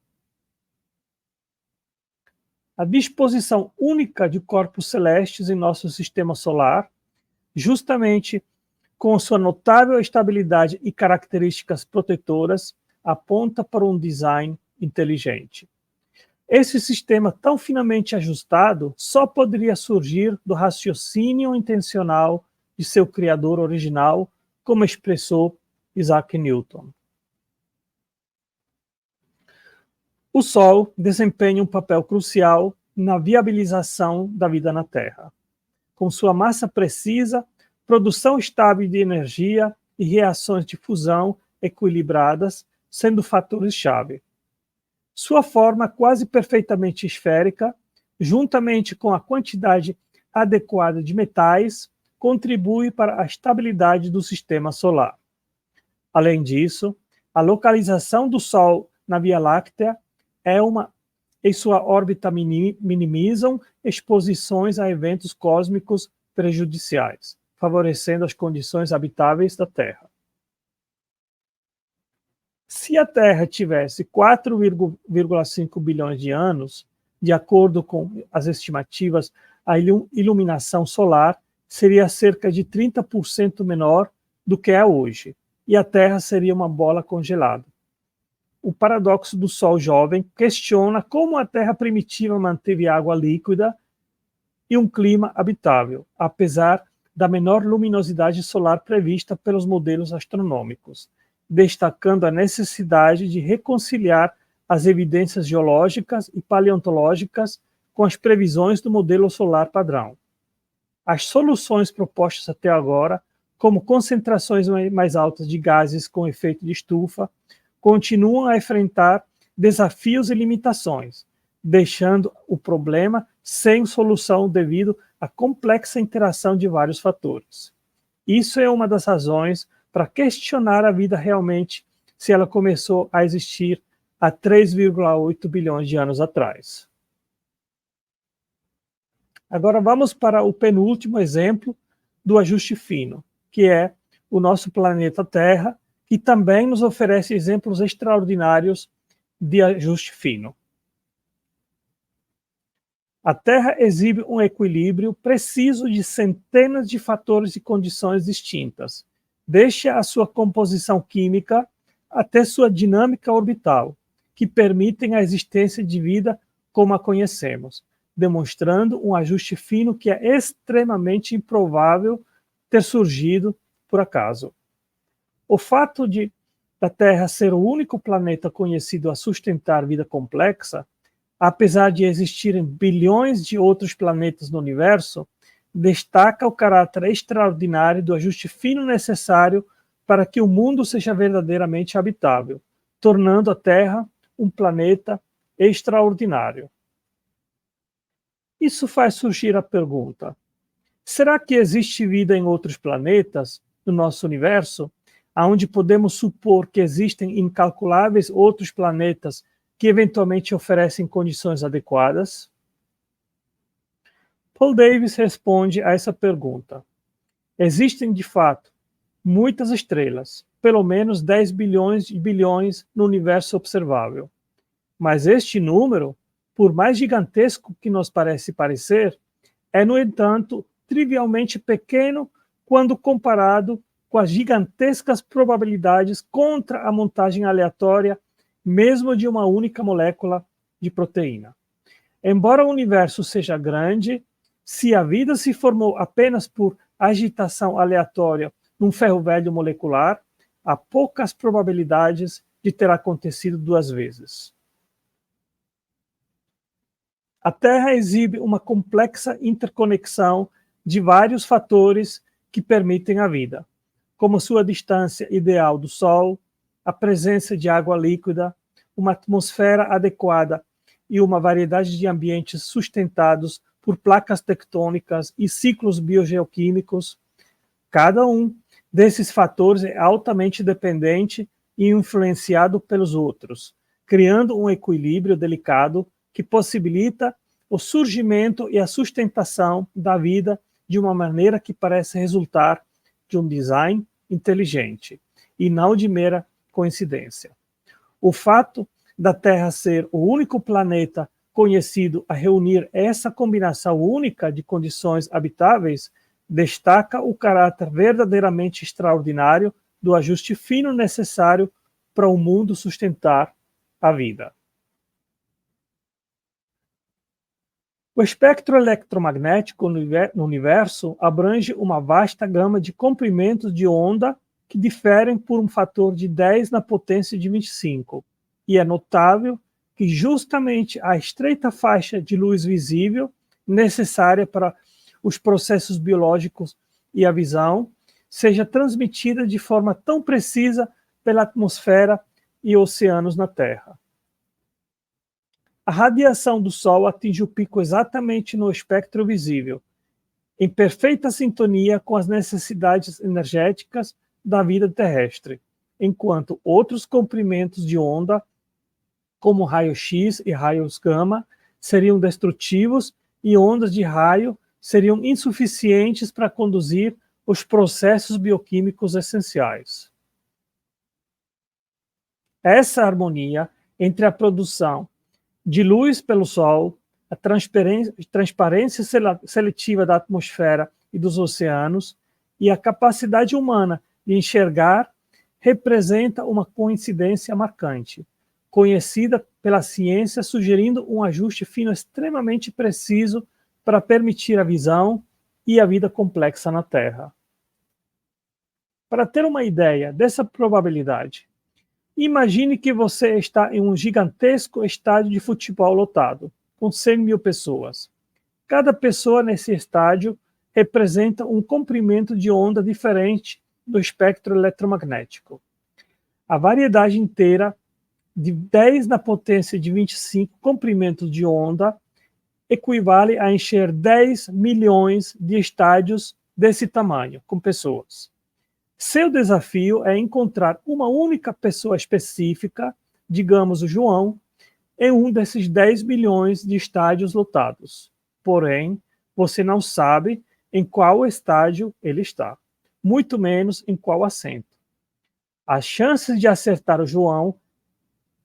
A disposição única de corpos celestes em nosso sistema solar, justamente com sua notável estabilidade e características protetoras, aponta para um design inteligente. Esse sistema tão finamente ajustado só poderia surgir do raciocínio intencional de seu criador original, como expressou Isaac Newton. O Sol desempenha um papel crucial na viabilização da vida na Terra. Com sua massa precisa, produção estável de energia e reações de fusão equilibradas, sendo fatores-chave. Sua forma quase perfeitamente esférica, juntamente com a quantidade adequada de metais, contribui para a estabilidade do sistema solar. Além disso, a localização do Sol na Via Láctea em sua órbita minimizam exposições a eventos cósmicos prejudiciais, favorecendo as condições habitáveis da Terra. Se a Terra tivesse 4,5 bilhões de anos, de acordo com as estimativas, a iluminação solar seria cerca de 30% menor do que é hoje, e a Terra seria uma bola congelada. O paradoxo do Sol jovem questiona como a Terra primitiva manteve água líquida e um clima habitável, apesar da menor luminosidade solar prevista pelos modelos astronômicos, destacando a necessidade de reconciliar as evidências geológicas e paleontológicas com as previsões do modelo solar padrão. As soluções propostas até agora, como concentrações mais altas de gases com efeito de estufa, continuam a enfrentar desafios e limitações, deixando o problema sem solução devido à complexa interação de vários fatores. Isso é uma das razões para questionar a vida realmente se ela começou a existir há 3,8 bilhões de anos atrás. Agora vamos para o penúltimo exemplo do ajuste fino, que é o nosso planeta Terra, que também nos oferece exemplos extraordinários de ajuste fino. A Terra exibe um equilíbrio preciso de centenas de fatores e condições distintas, desde a sua composição química até sua dinâmica orbital, que permitem a existência de vida como a conhecemos, demonstrando um ajuste fino que é extremamente improvável ter surgido por acaso. O fato da Terra ser o único planeta conhecido a sustentar vida complexa, apesar de existirem bilhões de outros planetas no universo, destaca o caráter extraordinário do ajuste fino necessário para que o mundo seja verdadeiramente habitável, tornando a Terra um planeta extraordinário. Isso faz surgir a pergunta: será que existe vida em outros planetas no nosso universo, onde podemos supor que existem incalculáveis outros planetas que eventualmente oferecem condições adequadas? Paul Davies responde a essa pergunta. Existem, de fato, muitas estrelas, pelo menos 10 bilhões de bilhões no universo observável. Mas este número, por mais gigantesco que nos parece parecer, é, no entanto, trivialmente pequeno quando comparado com as gigantescas probabilidades contra a montagem aleatória, mesmo de uma única molécula de proteína. Embora o universo seja grande, se a vida se formou apenas por agitação aleatória num ferro velho molecular, há poucas probabilidades de ter acontecido 2 vezes. A Terra exibe uma complexa interconexão de vários fatores que permitem a vida, como sua distância ideal do Sol, a presença de água líquida, uma atmosfera adequada e uma variedade de ambientes sustentados por placas tectônicas e ciclos biogeoquímicos. Cada um desses fatores é altamente dependente e influenciado pelos outros, criando um equilíbrio delicado que possibilita o surgimento e a sustentação da vida de uma maneira que parece resultar de um design inteligente, e não de mera coincidência. O fato da Terra ser o único planeta conhecido a reunir essa combinação única de condições habitáveis destaca o caráter verdadeiramente extraordinário do ajuste fino necessário para o mundo sustentar a vida. O espectro eletromagnético no universo abrange uma vasta gama de comprimentos de onda que diferem por um fator de 10 na potência de 25, e é notável que justamente a estreita faixa de luz visível necessária para os processos biológicos e a visão seja transmitida de forma tão precisa pela atmosfera e oceanos na Terra. A radiação do Sol atinge o pico exatamente no espectro visível, em perfeita sintonia com as necessidades energéticas da vida terrestre, enquanto outros comprimentos de onda, como raio-x e raios gama, seriam destrutivos e ondas de raio seriam insuficientes para conduzir os processos bioquímicos essenciais. Essa harmonia entre a produção de luz pelo Sol, a transparência seletiva da atmosfera e dos oceanos e a capacidade humana de enxergar representa uma coincidência marcante, conhecida pela ciência, sugerindo um ajuste fino extremamente preciso para permitir a visão e a vida complexa na Terra. Para ter uma ideia dessa probabilidade, imagine que você está em um gigantesco estádio de futebol lotado, com 100 mil pessoas. Cada pessoa nesse estádio representa um comprimento de onda diferente do espectro eletromagnético. A variedade inteira de 10 na potência de 25 comprimentos de onda equivale a encher 10 milhões de estádios desse tamanho, com pessoas. Seu desafio é encontrar uma única pessoa específica, digamos o João, em um desses 10 milhões de estádios lotados. Porém, você não sabe em qual estádio ele está, muito menos em qual assento. As chances de acertar o João,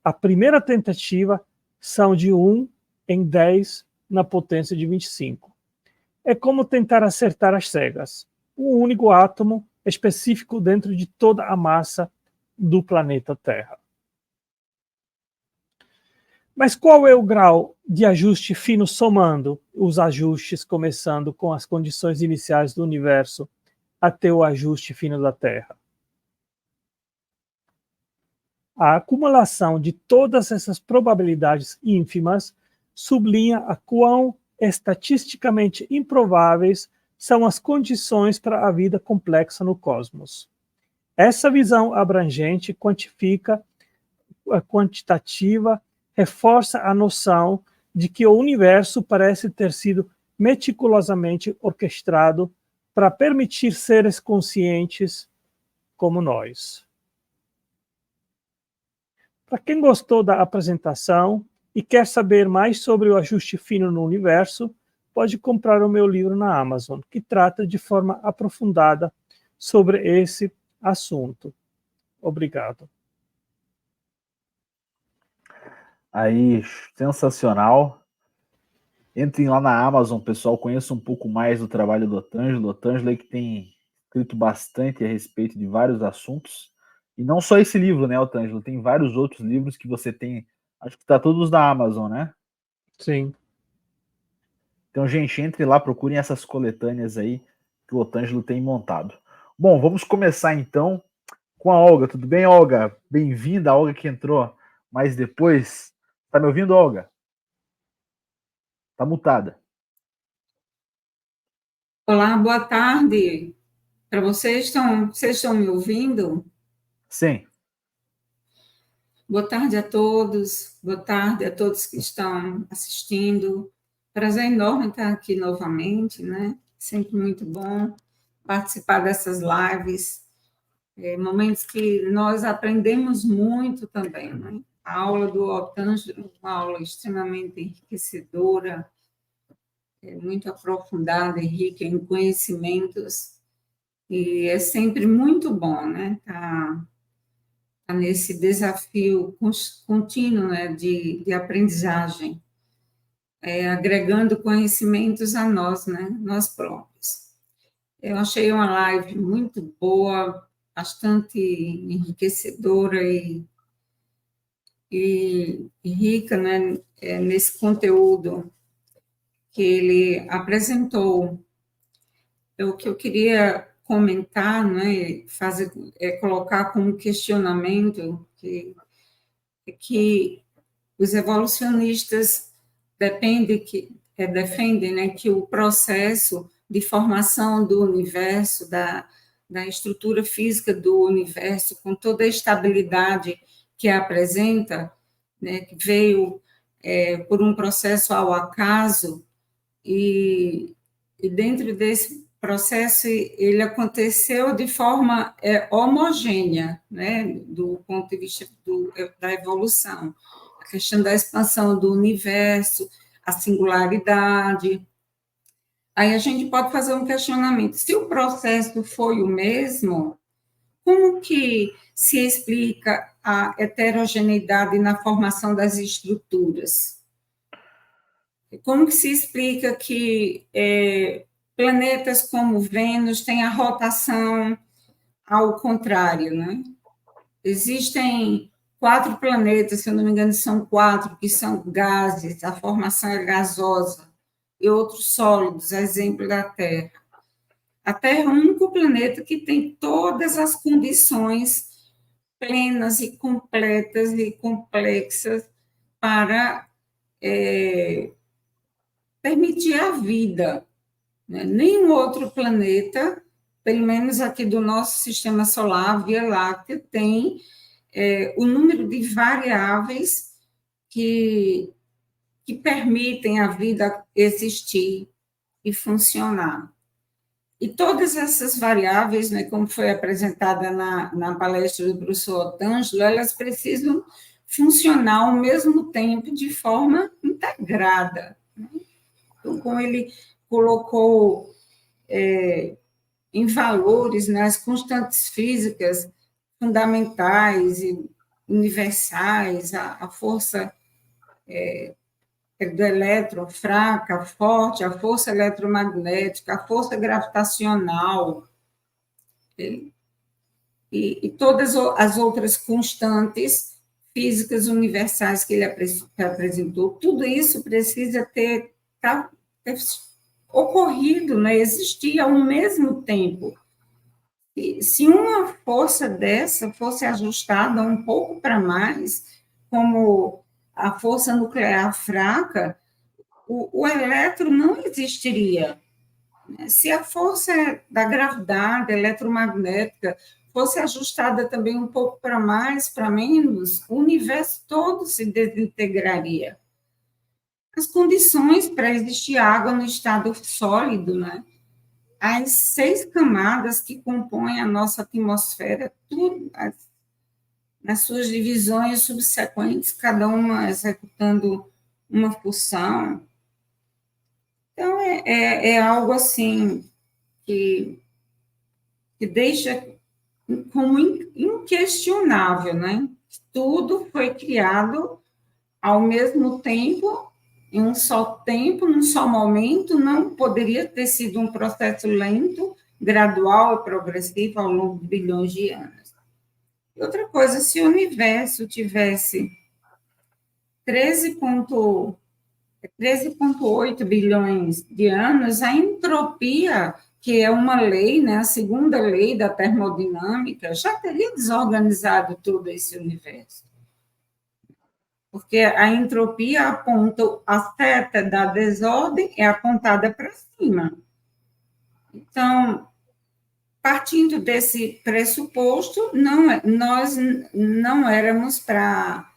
a primeira tentativa, são de 1 em 10 na potência de 25. É como tentar acertar às cegas, um único átomo específico dentro de toda a massa do planeta Terra. Mas qual é o grau de ajuste fino somando os ajustes começando com as condições iniciais do universo até o ajuste fino da Terra? A acumulação de todas essas probabilidades ínfimas sublinha a quão estatisticamente improváveis são as condições para a vida complexa no cosmos. Essa visão abrangente quantitativa reforça a noção de que o universo parece ter sido meticulosamente orquestrado para permitir seres conscientes como nós. Para quem gostou da apresentação e quer saber mais sobre o ajuste fino no universo, pode comprar o meu livro na Amazon, que trata de forma aprofundada sobre esse assunto. Obrigado. Aí, sensacional. Entrem lá na Amazon, pessoal, conheça um pouco mais do trabalho do Otângelo. Otângelo aí que tem escrito bastante a respeito de vários assuntos. E não só esse livro, né, Otângelo? Tem vários outros livros que você tem. Acho que tá todos na Amazon, né? Sim. Então, gente, entre lá, procurem essas coletâneas aí que o Otângelo tem montado. Bom, vamos começar então com a Olga. Tudo bem, Olga? Bem-vinda, a Olga que entrou mais depois. Tá me ouvindo, Olga? Tá mutada. Olá, boa tarde. Para vocês estão me ouvindo? Sim. Boa tarde a todos. Boa tarde a todos que estão assistindo. Prazer enorme estar aqui novamente, né? Sempre muito bom participar dessas lives. Momentos que nós aprendemos muito também, né? A aula do Otângelo, uma aula extremamente enriquecedora, muito aprofundada e rica em conhecimentos. E é sempre muito bom, né? Tá nesse desafio contínuo, né, de aprendizagem, agregando conhecimentos a nós, né, nós próprios. Eu achei uma live muito boa, bastante enriquecedora e rica, né, nesse conteúdo que ele apresentou. O que eu queria comentar, né, colocar como questionamento que os evolucionistas defendem, né, que o processo de formação do universo, da estrutura física do universo, com toda a estabilidade que apresenta, né, que veio por um processo ao acaso, e dentro desse processo ele aconteceu de forma homogênea, né, do ponto de vista da evolução. A questão da expansão do universo, a singularidade. Aí a gente pode fazer um questionamento. Se o processo foi o mesmo, como que se explica a heterogeneidade na formação das estruturas? Como que se explica que planetas como Vênus têm a rotação ao contrário, né? Existem 4 planetas, se eu não me engano, são 4, que são gases, a formação é gasosa, e outros sólidos, exemplo da Terra. A Terra é o único planeta que tem todas as condições plenas e completas e complexas para permitir a vida, né? Nenhum outro planeta, pelo menos aqui do nosso sistema solar, a Via Láctea, tem o número de variáveis que permitem a vida existir e funcionar. E todas essas variáveis, né, como foi apresentada na palestra do professor Otângelo, elas precisam funcionar ao mesmo tempo de forma integrada, né? Então, como ele colocou em valores, nas constantes físicas fundamentais e universais, a força do elétron fraca, forte, a força eletromagnética, a força gravitacional, e todas as outras constantes físicas universais que ele apresentou, tudo isso precisa ter ocorrido, né, existir ao mesmo tempo. E se uma força dessa fosse ajustada um pouco para mais, como a força nuclear fraca, o elétron não existiria. Se a força da gravidade eletromagnética fosse ajustada também um pouco para mais, para menos, o universo todo se desintegraria. As condições para existir água no estado sólido, né? As 6 camadas que compõem a nossa atmosfera, tudo, nas suas divisões subsequentes, cada uma executando uma função, Então, é algo assim que deixa como inquestionável, né? Tudo foi criado ao mesmo tempo, em um só tempo, num só momento, não poderia ter sido um processo lento, gradual e progressivo ao longo de bilhões de anos. E outra coisa, se o universo tivesse 13,8 bilhões de anos, a entropia, que é uma lei, né, a segunda lei da termodinâmica, já teria desorganizado todo esse universo. Porque a entropia aponta, a seta da desordem é apontada para cima. Então, partindo desse pressuposto, nós não éramos para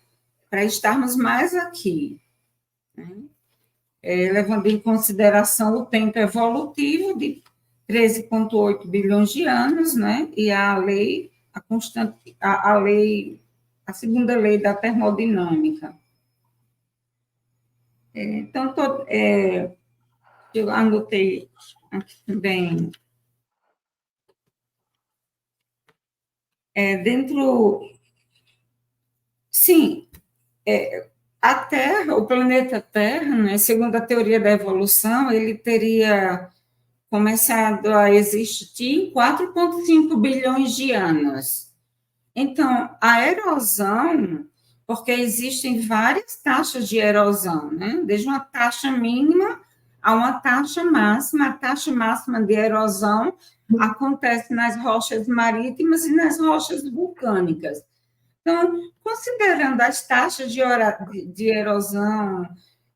estarmos mais aqui, né? Levando em consideração o tempo evolutivo de 13,8 bilhões de anos, né? E a lei, a segunda lei da termodinâmica. Então, eu anotei aqui também. Sim, a Terra, o planeta Terra, né, segundo a teoria da evolução, ele teria começado a existir em 4,5 bilhões de anos. Então, a erosão, porque existem várias taxas de erosão, né? Desde uma taxa mínima a uma taxa máxima. A taxa máxima de erosão acontece nas rochas marítimas e nas rochas vulcânicas. Então, considerando as taxas de erosão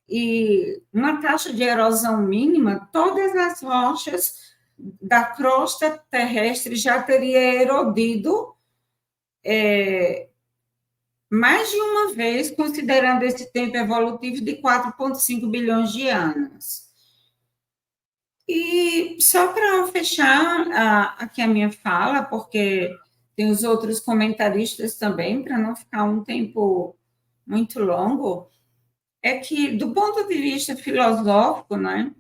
e uma taxa de erosão mínima, todas as rochas da crosta terrestre já teriam erodido mais de uma vez, considerando esse tempo evolutivo de 4,5 bilhões de anos. E só para fechar aqui a minha fala, porque tem os outros comentaristas também, para não ficar um tempo muito longo, é que, do ponto de vista filosófico, né,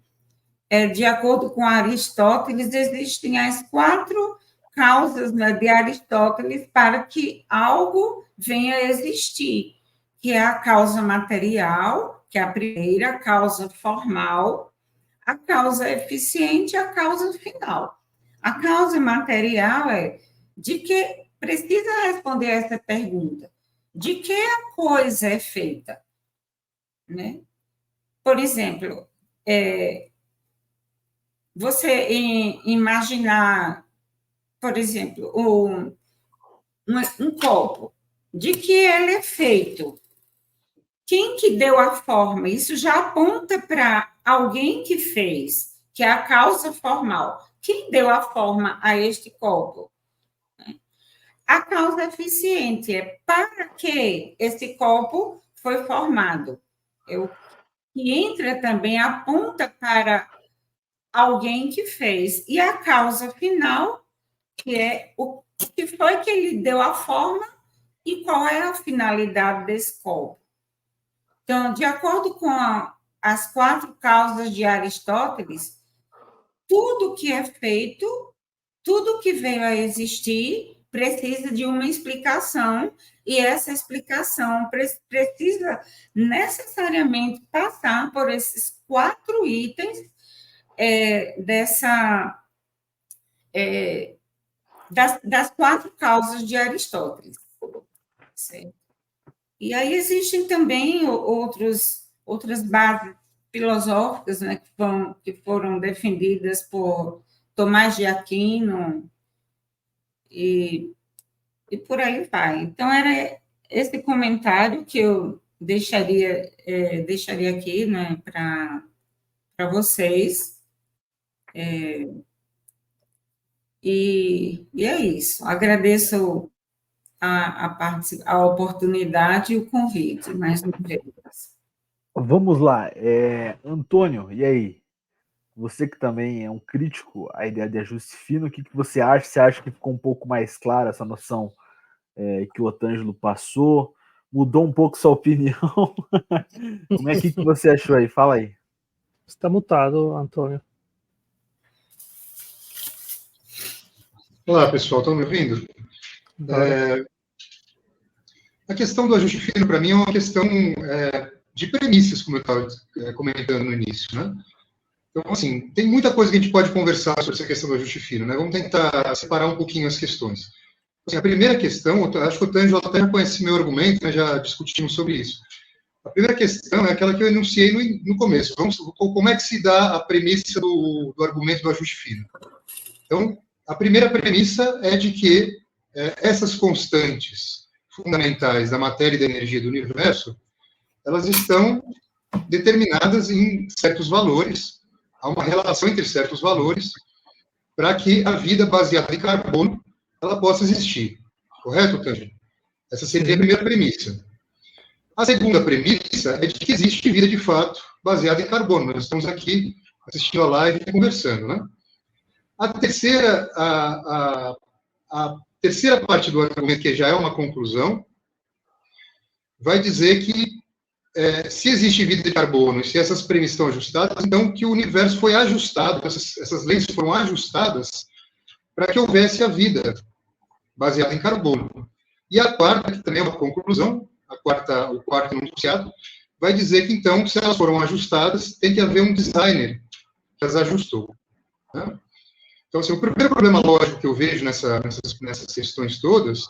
de acordo com Aristóteles, existem as 4 causas, né, de Aristóteles para que algo venha a existir, que é a causa material, que é a primeira, a causa formal, a causa eficiente e a causa final. A causa material é de que precisa responder essa pergunta: de que a coisa é feita? Né? Por exemplo, você imaginar, por exemplo, um copo, de que ele é feito? Quem que deu a forma? Isso já aponta para alguém que fez, que é a causa formal. Quem deu a forma a este copo? A causa eficiente é para que esse copo foi formado. O que entra também aponta para alguém que fez. E a causa final, que é o que foi que ele deu a forma e qual é a finalidade desse copo. Então, de acordo com as 4 causas de Aristóteles, tudo que é feito, tudo que veio a existir, precisa de uma explicação, e essa explicação precisa necessariamente passar por esses 4 itens das 4 causas de Aristóteles. Certo? E aí existem também outras bases filosóficas, né, que foram defendidas por Tomás de Aquino e por aí vai. Então, era esse comentário que eu deixaria aqui, né, para vocês. E é isso. Agradeço a oportunidade e o convite, mais uma vez. Vamos lá. Antônio, e aí? Você que também é um crítico à ideia de ajuste fino, o que você acha? Você acha que ficou um pouco mais clara essa noção que o Otângelo passou? Mudou um pouco sua opinião? Como é que você achou aí? Fala aí. Está mutado, Antônio. Olá, pessoal, estão me ouvindo? A questão do ajuste fino, para mim, é uma questão de premissas, como eu estava comentando no início, né? Então, assim, tem muita coisa que a gente pode conversar sobre essa questão do ajuste fino, né? Vamos tentar separar um pouquinho as questões. Assim, a primeira questão, acho que o Tânio até já conhece meu argumento, né? Já discutimos sobre isso. A primeira questão é aquela que eu enunciei no começo. Como é que se dá a premissa do argumento do ajuste fino? Então, a primeira premissa é de que essas constantes fundamentais da matéria e da energia do universo, elas estão determinadas em certos valores, há uma relação entre certos valores, para que a vida baseada em carbono ela possa existir. Correto, Tânia? Essa seria a primeira premissa. A segunda premissa é de que existe vida de fato baseada em carbono. Nós estamos aqui assistindo a live e conversando, né? A terceira parte do argumento, que já é uma conclusão, vai dizer que se existe vida de carbono e se essas premissas estão ajustadas, então que o universo foi ajustado, essas leis foram ajustadas para que houvesse a vida baseada em carbono. E a quarta, que também é uma conclusão, o quarto enunciado, vai dizer que, então, se elas foram ajustadas, tem que haver um designer que as ajustou. Né? Então, assim, o primeiro problema lógico que eu vejo nessas questões todas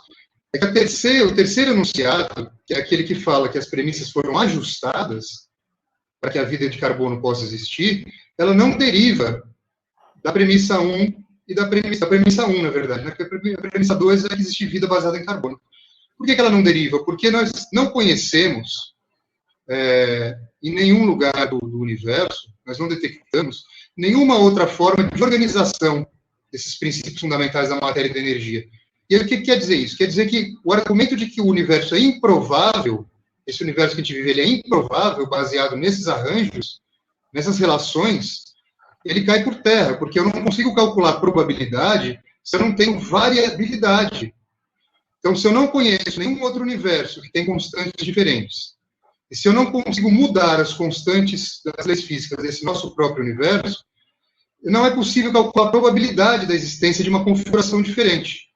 é que o terceiro enunciado, que é aquele que fala que as premissas foram ajustadas para que a vida de carbono possa existir, ela não deriva da premissa 1 e da premissa 1, na verdade, né? Porque a premissa 2 é que existe vida baseada em carbono. Por que ela não deriva? Porque nós não conhecemos, em nenhum lugar do universo, nós não detectamos nenhuma outra forma de organização desses princípios fundamentais da matéria e da energia. E aí, o que quer dizer isso? Quer dizer que o argumento de que o universo é improvável, esse universo que a gente vive, ele é improvável, baseado nesses arranjos, nessas relações, ele cai por terra, porque eu não consigo calcular probabilidade se eu não tenho variabilidade. Então, se eu não conheço nenhum outro universo que tem constantes diferentes, e se eu não consigo mudar as constantes das leis físicas desse nosso próprio universo, não é possível calcular a probabilidade da existência de uma configuração diferente.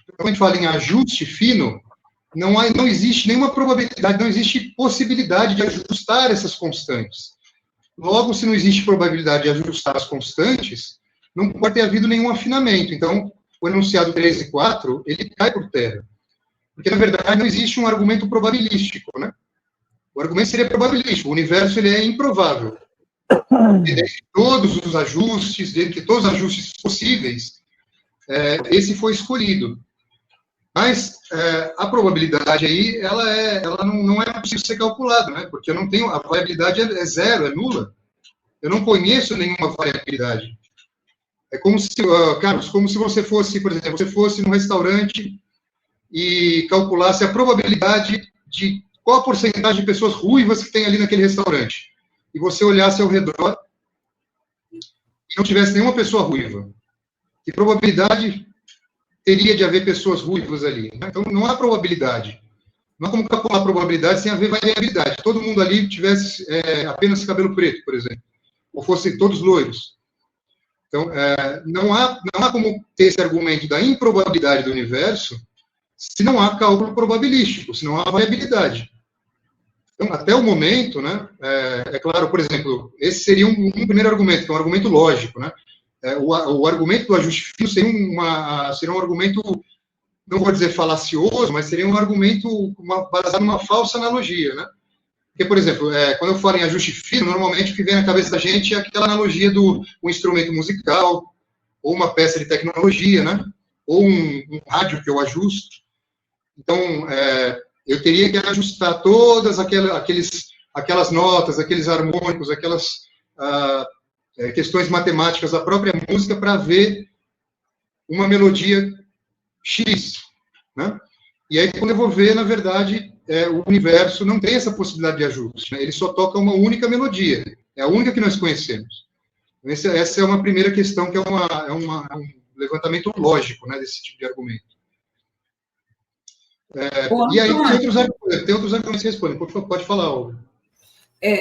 Então, quando a gente fala em ajuste fino, não existe nenhuma probabilidade, não existe possibilidade de ajustar essas constantes. Logo, se não existe probabilidade de ajustar as constantes, não pode ter havido nenhum afinamento. Então, o enunciado 3 e 4, ele cai por terra. Porque, na verdade, não existe um argumento probabilístico, né? O argumento seria probabilístico. O universo, ele é improvável. Dentre todos os ajustes, dentre todos os ajustes possíveis, esse foi escolhido. Mas a probabilidade aí, ela não é possível ser calculada, né? Porque eu não tenho, a variabilidade é zero, é nula. Eu não conheço nenhuma variabilidade. É como se, Carlos, como se você fosse, por exemplo, você fosse num restaurante e calculasse a probabilidade de qual a porcentagem de pessoas ruivas que tem ali naquele restaurante. E você olhasse ao redor e não tivesse nenhuma pessoa ruiva. Que probabilidade teria de haver pessoas ruivas ali? Então, não há probabilidade. Não há como calcular a probabilidade sem haver variabilidade. Todo mundo ali tivesse apenas cabelo preto, por exemplo. Ou fossem todos loiros. Então, não há como ter esse argumento da improbabilidade do universo se não há cálculo probabilístico, se não há variabilidade. Então, até o momento, né, é claro, por exemplo, esse seria um primeiro argumento, que é um argumento lógico, né? O argumento do ajuste fino seria um argumento, não vou dizer falacioso, mas seria um argumento baseado numa falsa analogia, né? Porque, por exemplo, quando eu falo em ajuste fino, normalmente o que vem na cabeça da gente é aquela analogia do um instrumento musical, ou uma peça de tecnologia, né? Ou um rádio que eu ajusto. Então, eu teria que ajustar todas aquelas notas, aqueles harmônicos, aquelas questões matemáticas da própria música para ver uma melodia X, né? E aí, quando eu vou ver, na verdade, o universo não tem essa possibilidade de ajuste, né? Ele só toca uma única melodia, é a única que nós conhecemos. Essa é uma primeira questão, que é um levantamento lógico, né, desse tipo de argumento. E aí tem outros argumentos que respondem. Pode falar, Olga.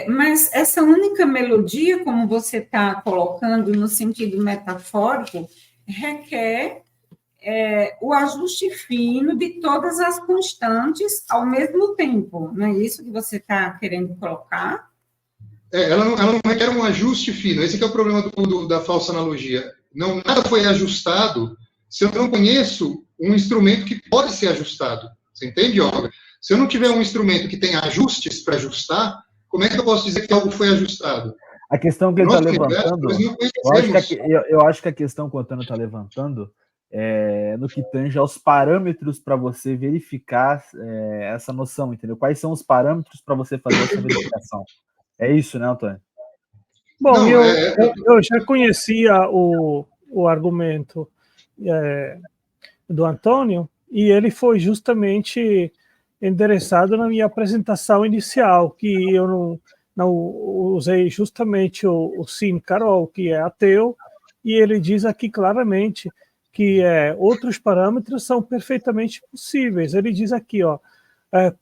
Mas essa única melodia, como você está colocando no sentido metafórico, requer o ajuste fino de todas as constantes ao mesmo tempo. Não é isso que você está querendo colocar? Ela não requer um ajuste fino. Esse que é o problema da falsa analogia. Nada foi ajustado se eu não conheço um instrumento que pode ser ajustado. Você entende, Olga? Se eu não tiver um instrumento que tenha ajustes para ajustar, como é que eu posso dizer que algo foi ajustado? A questão que ele está levantando, eu acho que a questão que o Antônio está levantando é no que tange aos parâmetros para você verificar essa noção, entendeu? Quais são os parâmetros para você fazer essa verificação? É isso, né, Antônio? Bom, eu já conhecia o argumento do Antônio, e ele foi justamente endereçado na minha apresentação inicial, que eu não usei justamente o Sim Carol, que é ateu, e ele diz aqui claramente que outros parâmetros são perfeitamente possíveis. Ele diz aqui,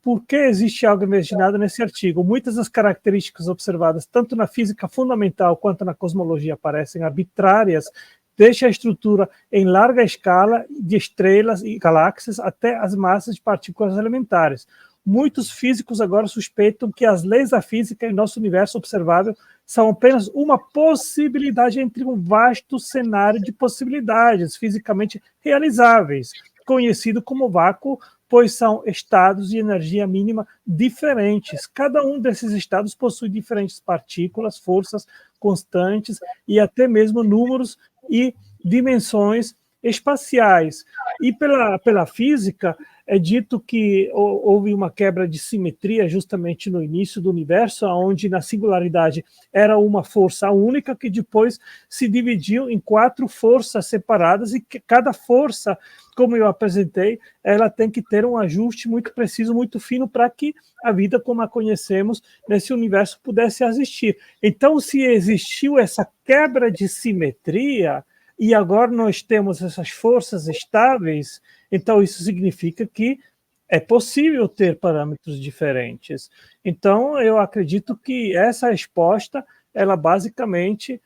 por que existe algo imaginado nesse artigo? Muitas das características observadas, tanto na física fundamental quanto na cosmologia, parecem arbitrárias, deixa a estrutura em larga escala de estrelas e galáxias até as massas de partículas elementares. Muitos físicos agora suspeitam que as leis da física em nosso universo observável são apenas uma possibilidade entre um vasto cenário de possibilidades fisicamente realizáveis, conhecido como vácuo, pois são estados de energia mínima diferentes. Cada um desses estados possui diferentes partículas, forças constantes e até mesmo números e dimensões espaciais. E pela física, é dito que houve uma quebra de simetria justamente no início do universo, onde na singularidade era uma força única que depois se dividiu em 4 forças separadas, e que cada força, como eu apresentei, ela tem que ter um ajuste muito preciso, muito fino, para que a vida como a conhecemos nesse universo pudesse existir. Então, se existiu essa quebra de simetria, e agora nós temos essas forças estáveis, então isso significa que é possível ter parâmetros diferentes. Então, eu acredito que essa resposta, ela basicamente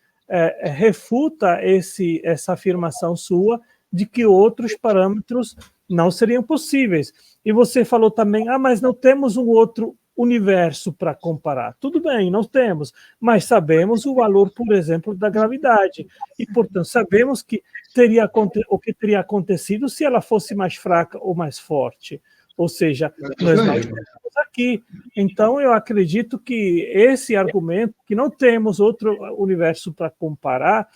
refuta essa afirmação sua de que outros parâmetros não seriam possíveis. E você falou também, mas não temos um outro universo para comparar. Tudo bem, não temos, mas sabemos o valor, por exemplo, da gravidade. E, portanto, sabemos que o que teria acontecido se ela fosse mais fraca ou mais forte. Ou seja, nós não estamos aqui. Então, eu acredito que esse argumento, que não temos outro universo para comparar,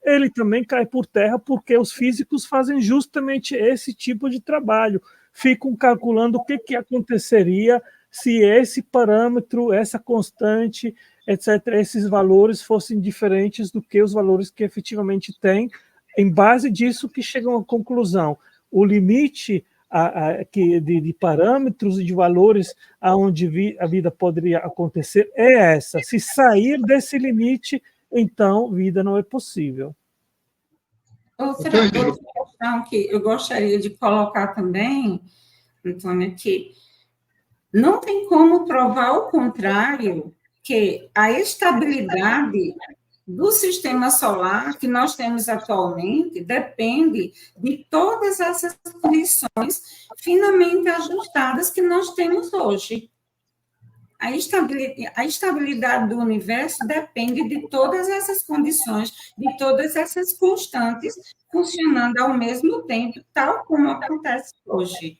ele também cai por terra, porque os físicos fazem justamente esse tipo de trabalho. Ficam calculando o que aconteceria se esse parâmetro, essa constante, etc., esses valores fossem diferentes do que os valores que efetivamente tem, em base disso que chegam à conclusão. O limite de parâmetros e de valores aonde a vida poderia acontecer é essa. Se sair desse limite, então vida não é possível. Outra questão que eu gostaria de colocar também, Antônio, que não tem como provar o contrário, que a estabilidade do sistema solar que nós temos atualmente depende de todas essas condições finamente ajustadas que nós temos hoje. A estabilidade do universo depende de todas essas condições, de todas essas constantes funcionando ao mesmo tempo, tal como acontece hoje.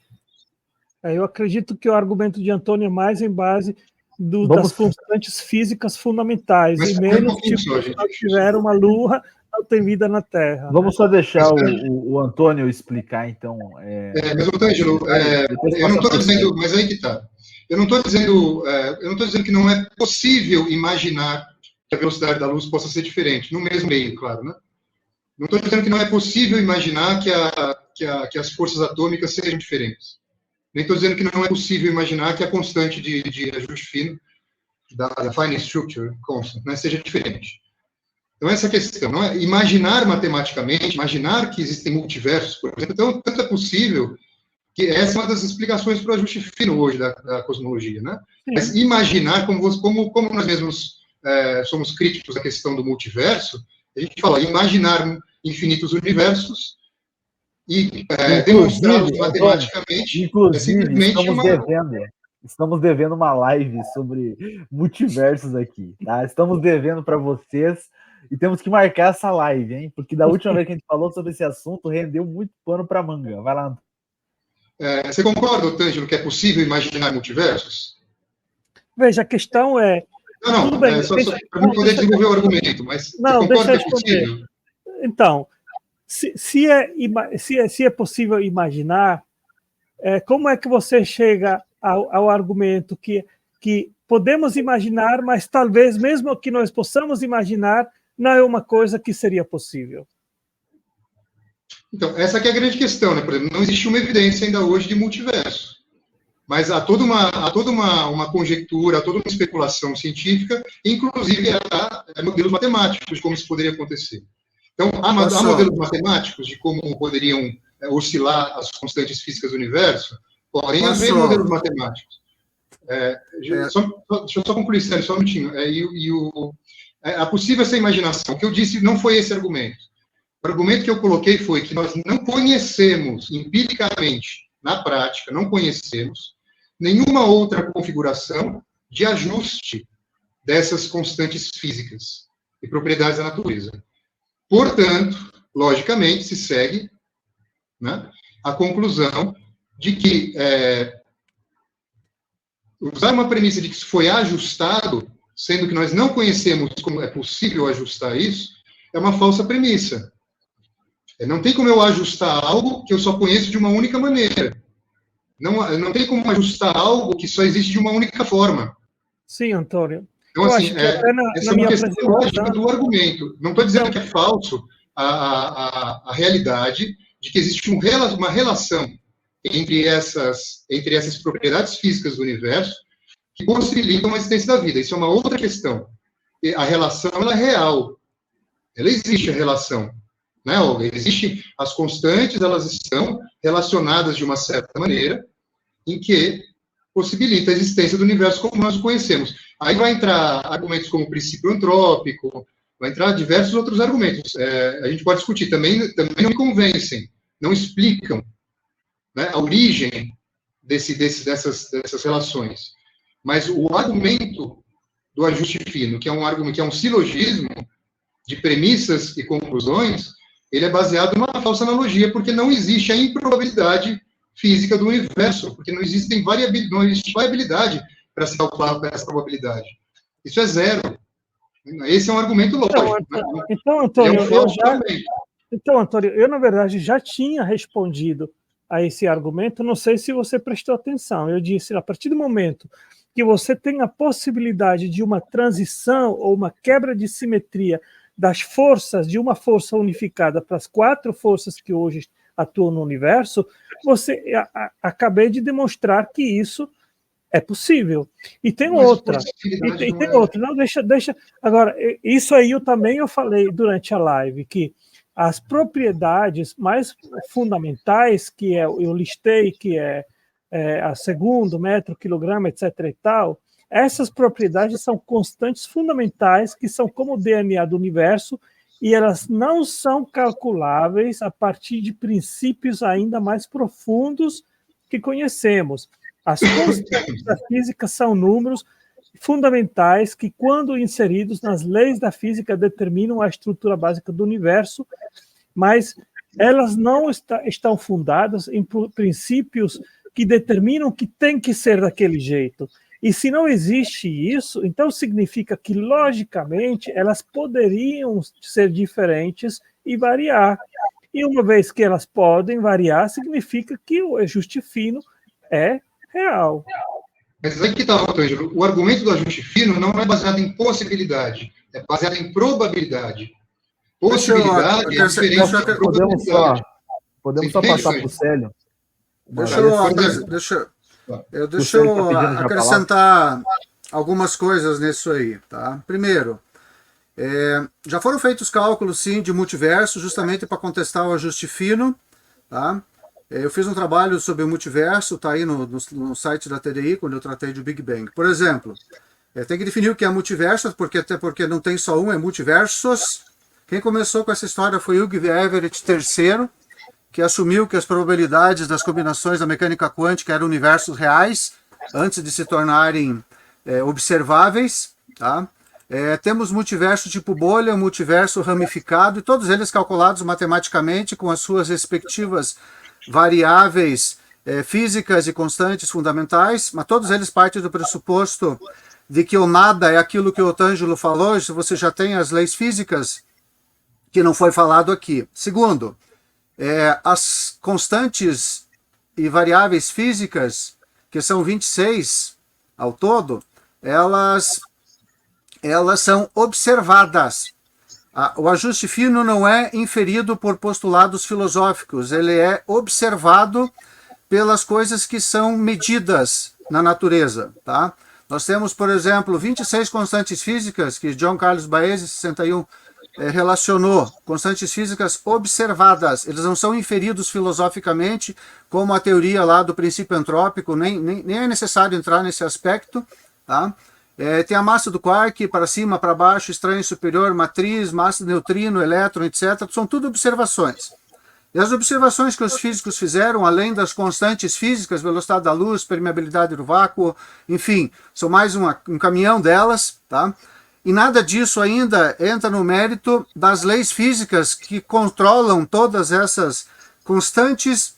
Eu acredito que o argumento de Antônio é mais em base das constantes físicas fundamentais, e menos se nós tiver uma Lua, não tem vida na Terra. Vamos só deixar o Antônio explicar, então. Mas, Otângelo, eu não estou dizendo, mas aí que está. Eu não estou dizendo que não é possível imaginar que a velocidade da luz possa ser diferente, no mesmo meio, claro, né? Não estou dizendo que não é possível imaginar que as forças atômicas sejam diferentes. Nem estou dizendo que não é possível imaginar que a constante de ajuste fino da fine structure constant, né, seja diferente. Então, essa questão, não é imaginar matematicamente, imaginar que existem multiversos, por exemplo. Então, tanto é possível que essa é uma das explicações para o ajuste fino hoje da cosmologia, né? Mas imaginar, como nós mesmos somos críticos da questão do multiverso, a gente fala imaginar infinitos universos e demonstrá-los matematicamente. Inclusive, estamos devendo uma live sobre multiversos aqui, tá? Estamos devendo para vocês e temos que marcar essa live, hein? Porque da última vez que a gente falou sobre esse assunto, rendeu muito pano para manga. Vai lá. Você concorda, Tângelo, que é possível imaginar multiversos? Veja, a questão é... Não, só para eu poder desenvolver o argumento, mas não, você concorda que é possível? Então, se é possível imaginar, como é que você chega ao argumento que podemos imaginar, mas talvez, mesmo que nós possamos imaginar, não é uma coisa que seria possível? Então, essa que é a grande questão, né? Por exemplo, não existe uma evidência ainda hoje de multiverso. Mas há toda uma conjectura, há toda uma especulação científica, inclusive há modelos matemáticos de como isso poderia acontecer. Então, há modelos matemáticos de como poderiam oscilar as constantes físicas do universo, porém haver modelos matemáticos. Deixa eu só concluir, Sérgio, só um minutinho. A possível essa imaginação. O que eu disse não foi esse argumento. O argumento que eu coloquei foi que nós não conhecemos empiricamente, na prática, não conhecemos nenhuma outra configuração de ajuste dessas constantes físicas e propriedades da natureza. Portanto, logicamente, se segue, né, a conclusão de que usar uma premissa de que isso foi ajustado, sendo que nós não conhecemos como é possível ajustar isso, é uma falsa premissa. Não tem como eu ajustar algo que eu só conheço de uma única maneira. Não tem como ajustar algo que só existe de uma única forma. Sim, Antônio. Então, assim, essa é uma questão lógica do argumento. Não estou dizendo que é falso a realidade de que existe uma relação entre essas propriedades físicas do universo que possibilitam a existência da vida. Isso é uma outra questão. A relação ela é real. Ela existe, a relação. Né, Olga? Existem as constantes, elas estão relacionadas de uma certa maneira, em que possibilita a existência do universo como nós o conhecemos. Aí vai entrar argumentos como o princípio antrópico, vai entrar diversos outros argumentos. A gente pode discutir, também não me convencem, não explicam, né, a origem dessas relações. Mas o argumento do ajuste fino, que é um silogismo de premissas e conclusões, ele é baseado numa falsa analogia, porque não existe a improbabilidade física do universo, porque não existe variabilidade para se calcular essa probabilidade. Isso é zero. Esse é um argumento lógico. Então, Antônio, eu, na verdade, já tinha respondido a esse argumento, não sei se você prestou atenção. Eu disse, a partir do momento que você tem a possibilidade de uma transição ou uma quebra de simetria das forças, de uma força unificada para as 4 forças que hoje atuam no universo, acabei de demonstrar que isso é possível. E tem outra. Não, deixa. Agora, isso aí eu falei durante a live, que as propriedades mais fundamentais, que eu listei, que é a segundo, metro, quilograma, etc. e tal, essas propriedades são constantes fundamentais, que são como o DNA do universo, e elas não são calculáveis a partir de princípios ainda mais profundos que conhecemos. As constantes da física são números fundamentais que, quando inseridos nas leis da física, determinam a estrutura básica do universo, mas elas não estão fundadas em princípios que determinam que tem que ser daquele jeito. E se não existe isso, então significa que, logicamente, elas poderiam ser diferentes e variar. E uma vez que elas podem variar, significa que o ajuste fino é real. Mas aí que está, Ângelo, o argumento do ajuste fino não é baseado em possibilidade, é baseado em probabilidade. Possibilidade é diferente da probabilidade. Podemos só passar para o Célio? Deixa eu acrescentar algumas coisas nisso aí, tá? Primeiro, já foram feitos cálculos, sim, de multiverso, justamente para contestar o ajuste fino, tá? Eu fiz um trabalho sobre o multiverso, está aí no site da TDI, quando eu tratei de Big Bang. Por exemplo, tem que definir o que é multiverso, até porque não tem só um, é multiversos. Quem começou com essa história foi Hugh Everett III, que assumiu que as probabilidades das combinações da mecânica quântica eram universos reais, antes de se tornarem observáveis. Tá? Temos multiverso tipo bolha, multiverso ramificado, e todos eles calculados matematicamente com as suas respectivas variáveis físicas e constantes fundamentais, mas todos eles partem do pressuposto de que o nada é aquilo que o Otângelo falou, se você já tem as leis físicas, que não foi falado aqui. Segundo, as constantes e variáveis físicas, que são 26 ao todo, elas são observadas. O ajuste fino não é inferido por postulados filosóficos, ele é observado pelas coisas que são medidas na natureza. Tá? Nós temos, por exemplo, 26 constantes físicas que John Carlos Baez, em 61, relacionou, constantes físicas observadas. Eles não são inferidos filosoficamente, como a teoria lá do princípio antrópico, nem é necessário entrar nesse aspecto. Tá? Tem a massa do quark, para cima, para baixo, estranho superior, matriz, massa de neutrino, elétron, etc. São tudo observações. E as observações que os físicos fizeram, além das constantes físicas, velocidade da luz, permeabilidade do vácuo, enfim, são mais um caminhão delas, tá? E nada disso ainda entra no mérito das leis físicas que controlam todas essas constantes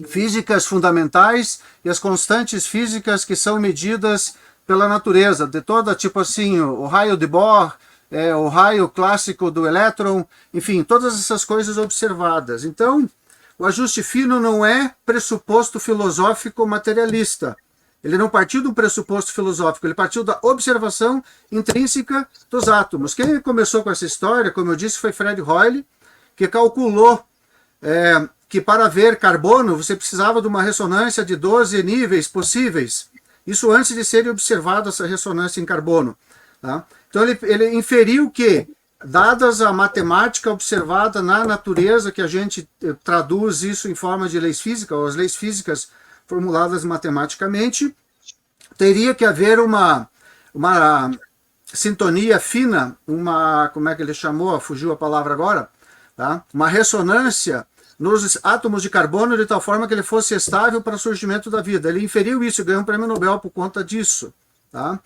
físicas fundamentais e as constantes físicas que são medidas pela natureza, de toda, tipo assim, o raio de Bohr, o raio clássico do elétron, enfim, todas essas coisas observadas. Então, o ajuste fino não é pressuposto filosófico materialista. Ele não partiu do pressuposto filosófico, ele partiu da observação intrínseca dos átomos. Quem começou com essa história, como eu disse, foi Fred Hoyle, que calculou que para ver carbono você precisava de uma ressonância de 12 níveis possíveis. Isso antes de ser observada essa ressonância em carbono. Tá? Então ele inferiu que, dadas a matemática observada na natureza, que a gente traduz isso em forma de leis físicas, ou as leis físicas formuladas matematicamente, teria que haver uma sintonia fina, como é que ele chamou, fugiu a palavra agora, tá? Uma ressonância nos átomos de carbono de tal forma que ele fosse estável para o surgimento da vida. Ele inferiu isso e ganhou um prêmio Nobel por conta disso. Tá?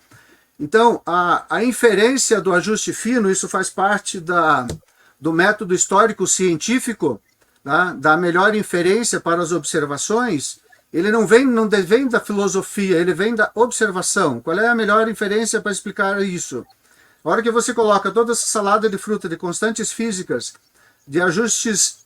Então, a inferência do ajuste fino, isso faz parte do método histórico-científico, tá? Da melhor inferência para as observações. Ele não vem da filosofia, ele vem da observação. Qual é a melhor inferência para explicar isso? A hora que você coloca toda essa salada de fruta de constantes físicas, de ajustes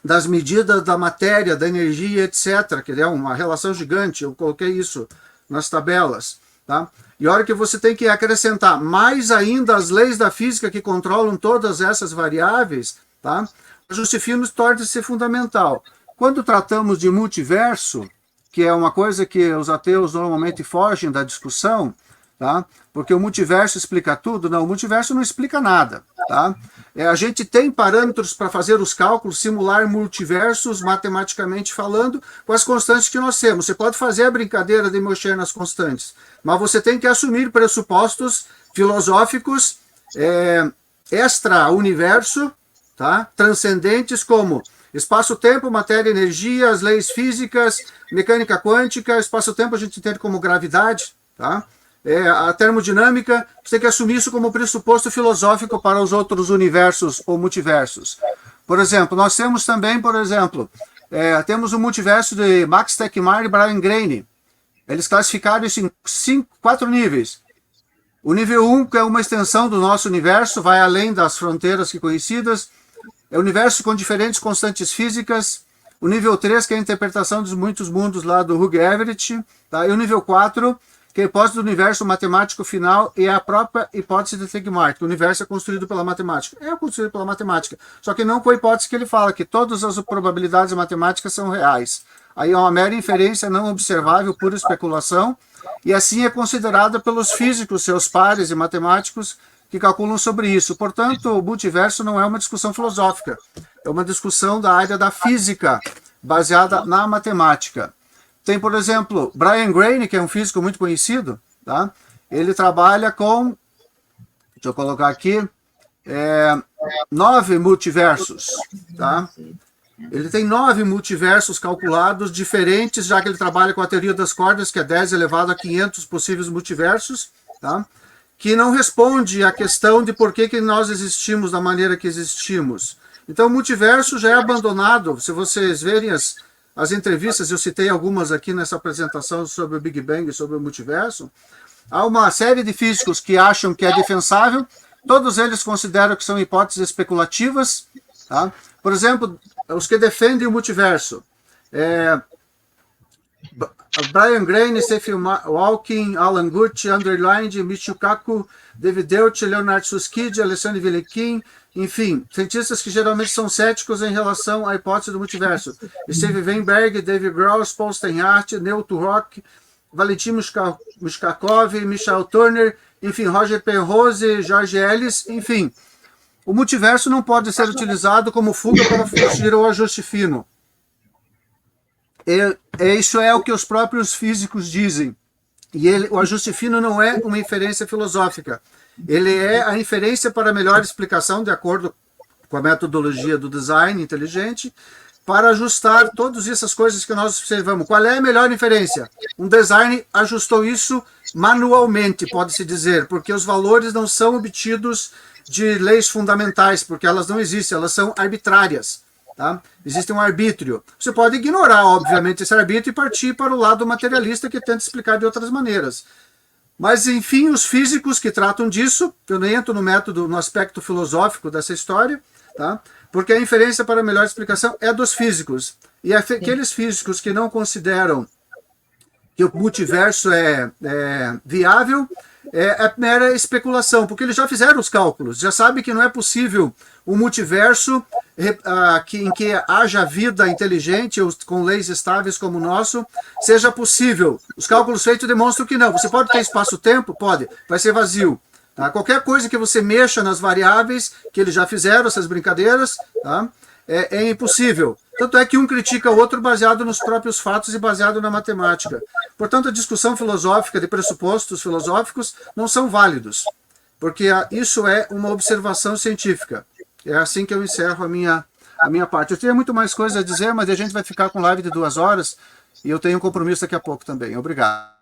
das medidas da matéria, da energia, etc., que é uma relação gigante, eu coloquei isso nas tabelas, tá? E a hora que você tem que acrescentar mais ainda as leis da física que controlam todas essas variáveis, tá? O ajuste fino torna-se fundamental. Quando tratamos de multiverso, que é uma coisa que os ateus normalmente fogem da discussão, tá? Porque o multiverso explica tudo. Não, o multiverso não explica nada. Tá? A gente tem parâmetros para fazer os cálculos, simular multiversos, matematicamente falando, com as constantes que nós temos. Você pode fazer a brincadeira de mexer nas constantes, mas você tem que assumir pressupostos filosóficos extra-universo, tá? Transcendentes, como espaço-tempo, matéria e energia, as leis físicas, mecânica quântica. Espaço-tempo a gente entende como gravidade, tá? A termodinâmica, você tem que assumir isso como pressuposto filosófico para os outros universos ou multiversos. Por exemplo, nós temos também, temos o multiverso de Max Tegmark e Brian Greene. Eles classificaram isso em 4 níveis. O nível 1, que é uma extensão do nosso universo, vai além das fronteiras que conhecidas. É o universo com diferentes constantes físicas. O nível 3, que é a interpretação dos muitos mundos lá do Hugh Everett. Tá? E o nível 4, que é a hipótese do universo matemático final e a própria hipótese de Tegmark. O universo é construído pela matemática. É construído pela matemática. Só que não com a hipótese que ele fala, que todas as probabilidades matemáticas são reais. Aí é uma mera inferência não observável, pura especulação, e assim é considerada pelos físicos, seus pares e matemáticos, que calculam sobre isso. Portanto, o multiverso não é uma discussão filosófica, é uma discussão da área da física, baseada na matemática. Tem, por exemplo, Brian Greene, que é um físico muito conhecido, tá? Ele trabalha com, deixa eu colocar aqui, 9 multiversos, tá? Ele tem 9 multiversos calculados diferentes, já que ele trabalha com a teoria das cordas, que é 10 elevado a 500 possíveis multiversos, tá? Que não responde à questão de por que nós existimos da maneira que existimos. Então, o multiverso já é abandonado. Se vocês verem as entrevistas, eu citei algumas aqui nessa apresentação sobre o Big Bang e sobre o multiverso, há uma série de físicos que acham que é defensável, todos eles consideram que são hipóteses especulativas, tá? Por exemplo, os que defendem o multiverso, Brian Greene, Stephen Hawking, Alan Guth, Andrew Lynd, Michio Kaku, David Deutsch, Leonard Susskind, Alessandro Villequin, enfim, cientistas que geralmente são céticos em relação à hipótese do multiverso. Steve Weinberg, David Gross, Paul Steinhardt, Neil Turok, Valentin Mushkakov, Michael Turner, enfim, Roger Penrose, George Ellis, enfim. O multiverso não pode ser utilizado como fuga para fugir ao ajuste fino. Isso é o que os próprios físicos dizem. E o ajuste fino não é uma inferência filosófica. Ele é a inferência para a melhor explicação, de acordo com a metodologia do design inteligente, para ajustar todas essas coisas que nós observamos. Qual é a melhor inferência? Um design ajustou isso manualmente, pode-se dizer, porque os valores não são obtidos de leis fundamentais, porque elas não existem, elas são arbitrárias. Tá? Existe um arbítrio. Você pode ignorar, obviamente, esse arbítrio e partir para o lado materialista que tenta explicar de outras maneiras. Mas, enfim, os físicos que tratam disso, eu nem entro no método, no aspecto filosófico dessa história, tá? Porque a inferência para a melhor explicação é dos físicos. E aqueles físicos que não consideram que o multiverso é viável, é mera especulação, porque eles já fizeram os cálculos, já sabem que não é possível um multiverso em que haja vida inteligente, com leis estáveis como o nosso, seja possível. Os cálculos feitos demonstram que não. Você pode ter espaço-tempo? Pode, vai ser vazio. Tá? Qualquer coisa que você mexa nas variáveis, que eles já fizeram, essas brincadeiras, tá? É impossível. Tanto é que um critica o outro baseado nos próprios fatos e baseado na matemática. Portanto, a discussão filosófica de pressupostos filosóficos não são válidos, porque isso é uma observação científica. É assim que eu encerro a minha parte. Eu teria muito mais coisas a dizer, mas a gente vai ficar com live de 2 horas e eu tenho um compromisso daqui a pouco também. Obrigado.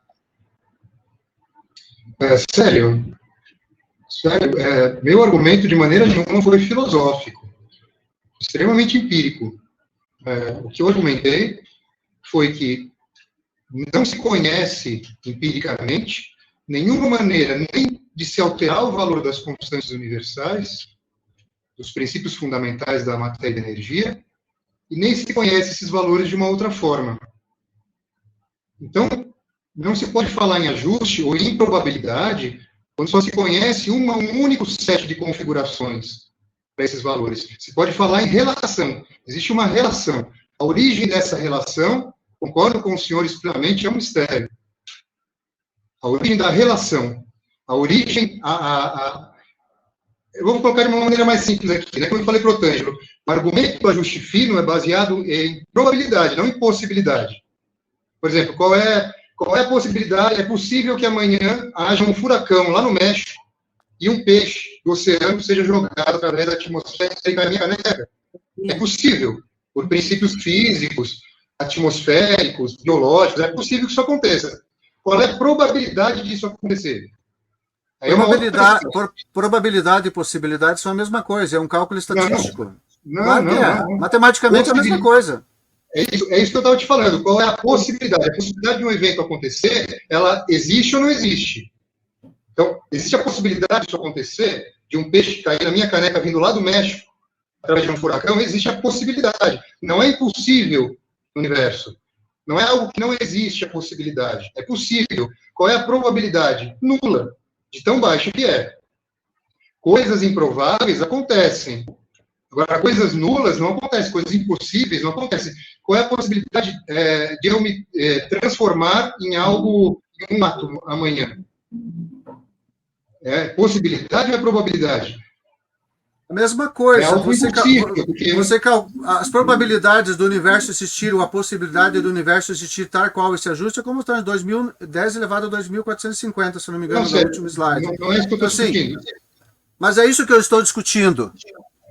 Sério, meu argumento de maneira nenhuma foi filosófico, extremamente empírico. O que eu argumentei foi que não se conhece empiricamente nenhuma maneira nem de se alterar o valor das constantes universais, dos princípios fundamentais da matéria e da energia, e nem se conhece esses valores de uma outra forma. Então, não se pode falar em ajuste ou em probabilidade quando só se conhece um único set de configurações para esses valores. Se pode falar em relação. Existe uma relação. A origem dessa relação, concordo com os senhores plenamente, é um mistério. A origem da relação. A origem... Eu vou colocar de uma maneira mais simples aqui, né? Como eu falei para o Tângelo, o argumento do ajuste fino é baseado em probabilidade, não em possibilidade. Por exemplo, qual é a possibilidade? É possível que amanhã haja um furacão lá no México e um peixe do oceano seja jogado através da atmosfera e cair na minha caneca. É possível, por princípios físicos, atmosféricos, biológicos, é possível que isso aconteça. Qual é a probabilidade disso acontecer? Probabilidade e possibilidade são a mesma coisa, é um cálculo estatístico. Não. Matematicamente é a mesma coisa. É isso que eu estava te falando. Qual é a possibilidade? A possibilidade de um evento acontecer, ela existe ou não existe? Então, existe a possibilidade disso acontecer, de um peixe cair na minha caneca vindo lá do México, através de um furacão, existe a possibilidade. Não é impossível no universo. Não é algo que não existe a possibilidade. É possível. Qual é a probabilidade? Nula. De tão baixo que é. Coisas improváveis acontecem. Agora, coisas nulas não acontecem, coisas impossíveis não acontecem. Qual é a possibilidade de eu me transformar em algo, em um átomo amanhã? É possibilidade ou é probabilidade? A mesma coisa. É algo impossível, As probabilidades do universo existir, ou a possibilidade do universo existir tal qual esse ajuste, é como está em 10 elevado a 2.450, se não me engano, no último slide. Não é isso que eu estou discutindo. Mas é isso que eu estou discutindo.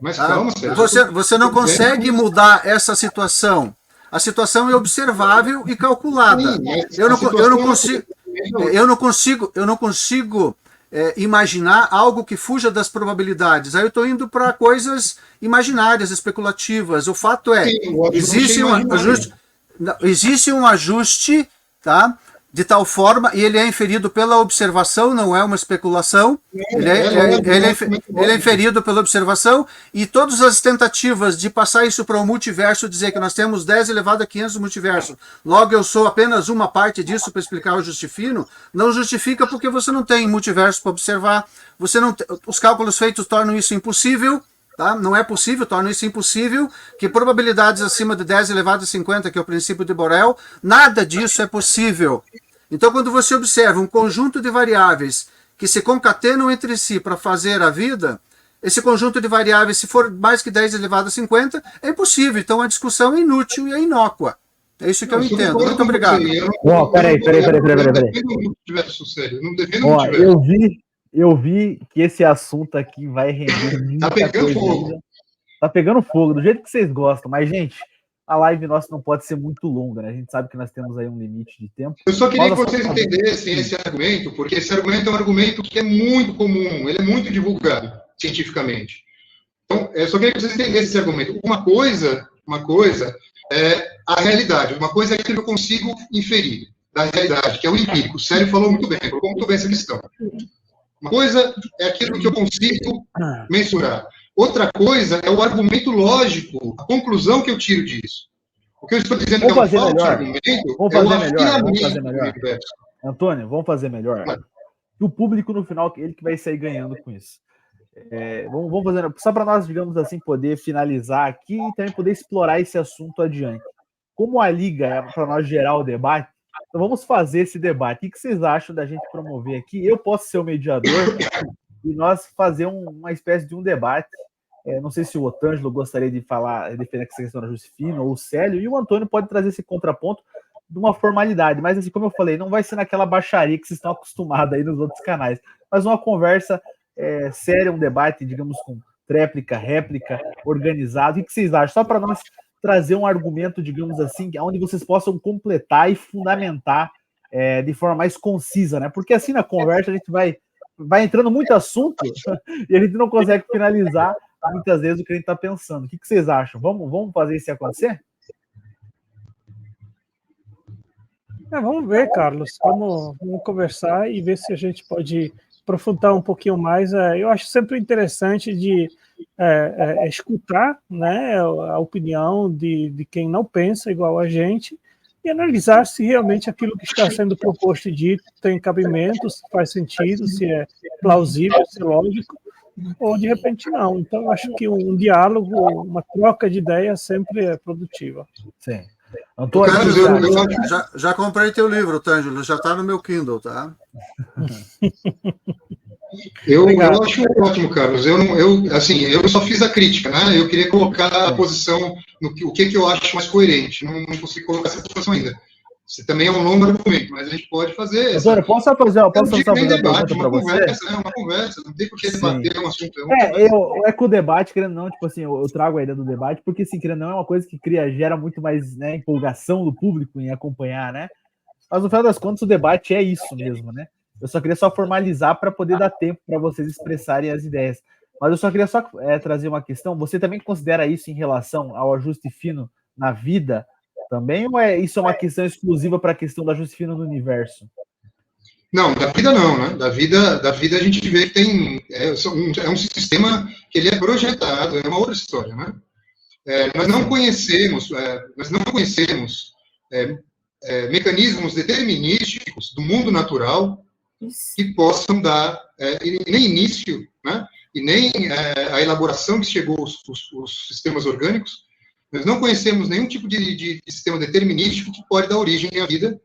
Mas calma, Sérgio. Você não consegue mudar essa situação. A situação é observável e calculada. Sim, eu não consigo imaginar algo que fuja das probabilidades. Aí eu estou indo para coisas imaginárias, especulativas. O fato é, existe um ajuste, tá? De tal forma, e ele é inferido pela observação, não é uma especulação, ele é inferido pela observação, e todas as tentativas de passar isso para o multiverso, dizer que nós temos 10 elevado a 500 no multiverso, logo eu sou apenas uma parte disso para explicar o justifino, não justifica porque você não tem multiverso para observar, os cálculos feitos tornam isso impossível. Tá? Não é possível, torna isso impossível, que probabilidades acima de 10 elevado a 50, que é o princípio de Borel, nada disso é possível. Então, quando você observa um conjunto de variáveis que se concatenam entre si para fazer a vida, esse conjunto de variáveis, se for mais que 10 elevado a 50, é impossível. Então, a discussão é inútil e é inócua. É isso que eu entendo. Muito obrigado. Peraí. Eu vi que esse assunto aqui vai render muita coisa. Tá pegando fogo, do jeito que vocês gostam. Mas, gente, a live nossa não pode ser muito longa, né? A gente sabe que nós temos aí um limite de tempo. Eu só queria que vocês entendessem esse argumento, porque esse argumento é um argumento que é muito comum, ele é muito divulgado cientificamente. Então, eu só queria que vocês entendessem esse argumento. Uma coisa é a realidade, uma coisa é aquilo que eu consigo inferir da realidade, que é o empírico. O Célio falou muito bem, colocou muito bem essa questão. Uma coisa é aquilo que eu consigo mensurar. Outra coisa é o argumento lógico, a conclusão que eu tiro disso. O que eu estou dizendo que é um falso argumento é o afinamento do universo. Antônio, vamos fazer melhor. E o público, no final, ele que vai sair ganhando com isso. Vamos fazer, só para nós, digamos assim, poder finalizar aqui e também poder explorar esse assunto adiante. Como a Liga é para nós gerar o debate, então vamos fazer esse debate. O que vocês acham da gente promover aqui? Eu posso ser o mediador e nós fazer uma espécie de um debate. Não sei se o Otângelo gostaria de defender essa questão da Justifino, ou o Célio, e o Antônio pode trazer esse contraponto de uma formalidade. Mas, assim, como eu falei, não vai ser naquela baixaria que vocês estão acostumados aí nos outros canais, mas uma conversa séria, um debate, digamos, com tréplica, réplica, organizado. O que vocês acham? Só para nós trazer um argumento, digamos assim, onde vocês possam completar e fundamentar de forma mais concisa, né? Porque assim na conversa a gente vai entrando muito assunto e a gente não consegue finalizar muitas vezes o que a gente está pensando. O que vocês acham? Vamos fazer isso acontecer? Vamos ver, Carlos. Vamos conversar e ver se a gente pode aprofundar um pouquinho mais. Eu acho sempre interessante de escutar, né, a opinião de quem não pensa igual a gente e analisar se realmente aquilo que está sendo proposto e dito tem cabimento, se faz sentido, se é plausível, se é lógico, ou de repente não. Então, eu acho que um diálogo, uma troca de ideias sempre é produtiva. Sim. Antônio, já comprei teu livro, Tângelo, já está no meu Kindle, tá? Eu acho ótimo, Carlos. Eu só fiz a crítica, né? Eu queria colocar a posição no o que eu acho mais coerente. Não consegui colocar essa posição ainda. Você também é um longo argumento, mas a gente pode fazer. Antônio, posso fazer uma pergunta para você? Uma conversa, não tem por que debater um assunto. Com o debate, querendo não, tipo assim, eu trago a ideia do debate, porque assim, querendo não, é uma coisa que gera muito mais, né, empolgação do público em acompanhar, né? Mas no final das contas, o debate é isso mesmo, né? Eu só queria formalizar para poder dar tempo para vocês expressarem as ideias. Mas eu só queria trazer uma questão. Você também considera isso em relação ao ajuste fino na vida também? Ou isso é uma questão exclusiva para a questão do ajuste fino no universo? Não, da vida não, né? Da vida a gente vê que tem... É um sistema que ele é projetado, é uma outra história, né? Nós não conhecemos mecanismos determinísticos do mundo natural que possam dar nem início, né? E nem a elaboração que chegou os sistemas orgânicos. Nós não conhecemos nenhum tipo de sistema determinístico que pode dar origem à vida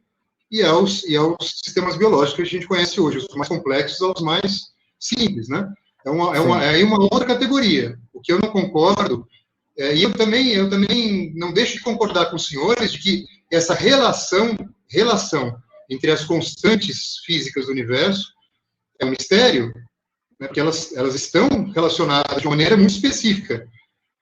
e aos sistemas biológicos que a gente conhece hoje, os mais complexos aos mais simples, né? É uma outra categoria. O que eu não concordo, e eu também não deixo de concordar com os senhores de que essa relação entre as constantes físicas do universo é um mistério, né, porque elas estão relacionadas de uma maneira muito específica.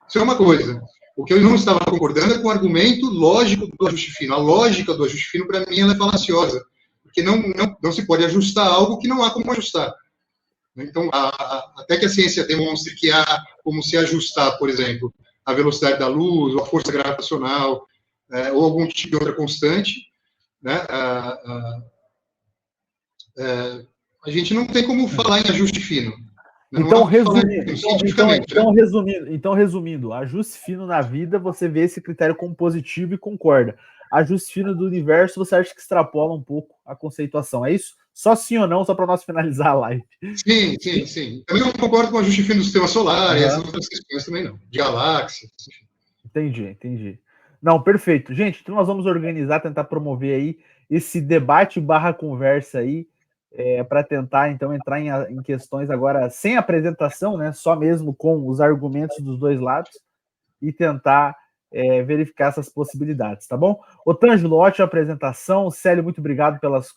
Isso é uma coisa. O que eu não estava concordando é com o argumento lógico do ajuste fino. A lógica do ajuste fino, para mim, ela é falaciosa, porque não se pode ajustar algo que não há como ajustar. Então, até que a ciência demonstre que há como se ajustar, por exemplo, a velocidade da luz, ou a força gravitacional, ou algum tipo de outra constante, né, a gente não tem como falar em ajuste fino. Então, resumindo, ajuste fino na vida, você vê esse critério como positivo e concorda. Ajuste fino do universo, você acha que extrapola um pouco a conceituação, é isso? Só sim ou não, só para nós finalizar a live. Sim. Também não concordo com o ajuste fino do sistema solar, e essas outras questões também não. De galáxias. Entendi. Não, perfeito. Gente, então nós vamos organizar, tentar promover aí esse debate / conversa aí, para tentar, então, entrar em questões agora sem apresentação, né? Só mesmo com os argumentos dos dois lados e tentar verificar essas possibilidades, tá bom? Otângelo, ótima apresentação. Célio, muito obrigado pelas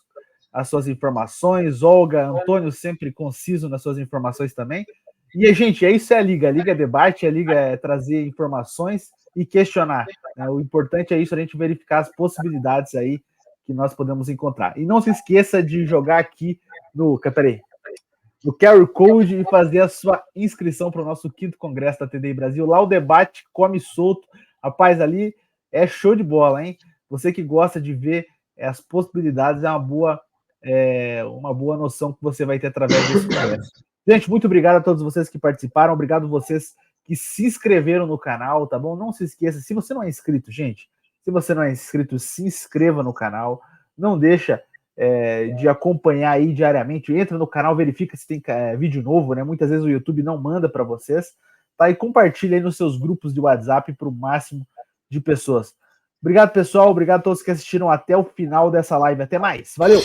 as suas informações. Olga, Antônio, sempre conciso nas suas informações também. E, gente, isso é a Liga. A Liga é debate, a Liga é trazer informações e questionar, né? O importante é isso, a gente verificar as possibilidades aí que nós podemos encontrar. E não se esqueça de jogar aqui no QR Code e fazer a sua inscrição para o nosso 5º Congresso da TDI Brasil. Lá o debate come solto. Rapaz, ali é show de bola, hein? Você que gosta de ver as possibilidades, é uma boa noção que você vai ter através desse congresso. Gente, muito obrigado a todos vocês que participaram, obrigado a vocês que se inscreveram no canal, tá bom? Não se esqueça, se você não é inscrito, gente, se inscreva no canal, não deixa de acompanhar aí diariamente, entra no canal, verifica se tem vídeo novo, né? Muitas vezes o YouTube não manda para vocês, tá? E compartilha aí nos seus grupos de WhatsApp para o máximo de pessoas. Obrigado, pessoal, obrigado a todos que assistiram até o final dessa live, até mais, valeu!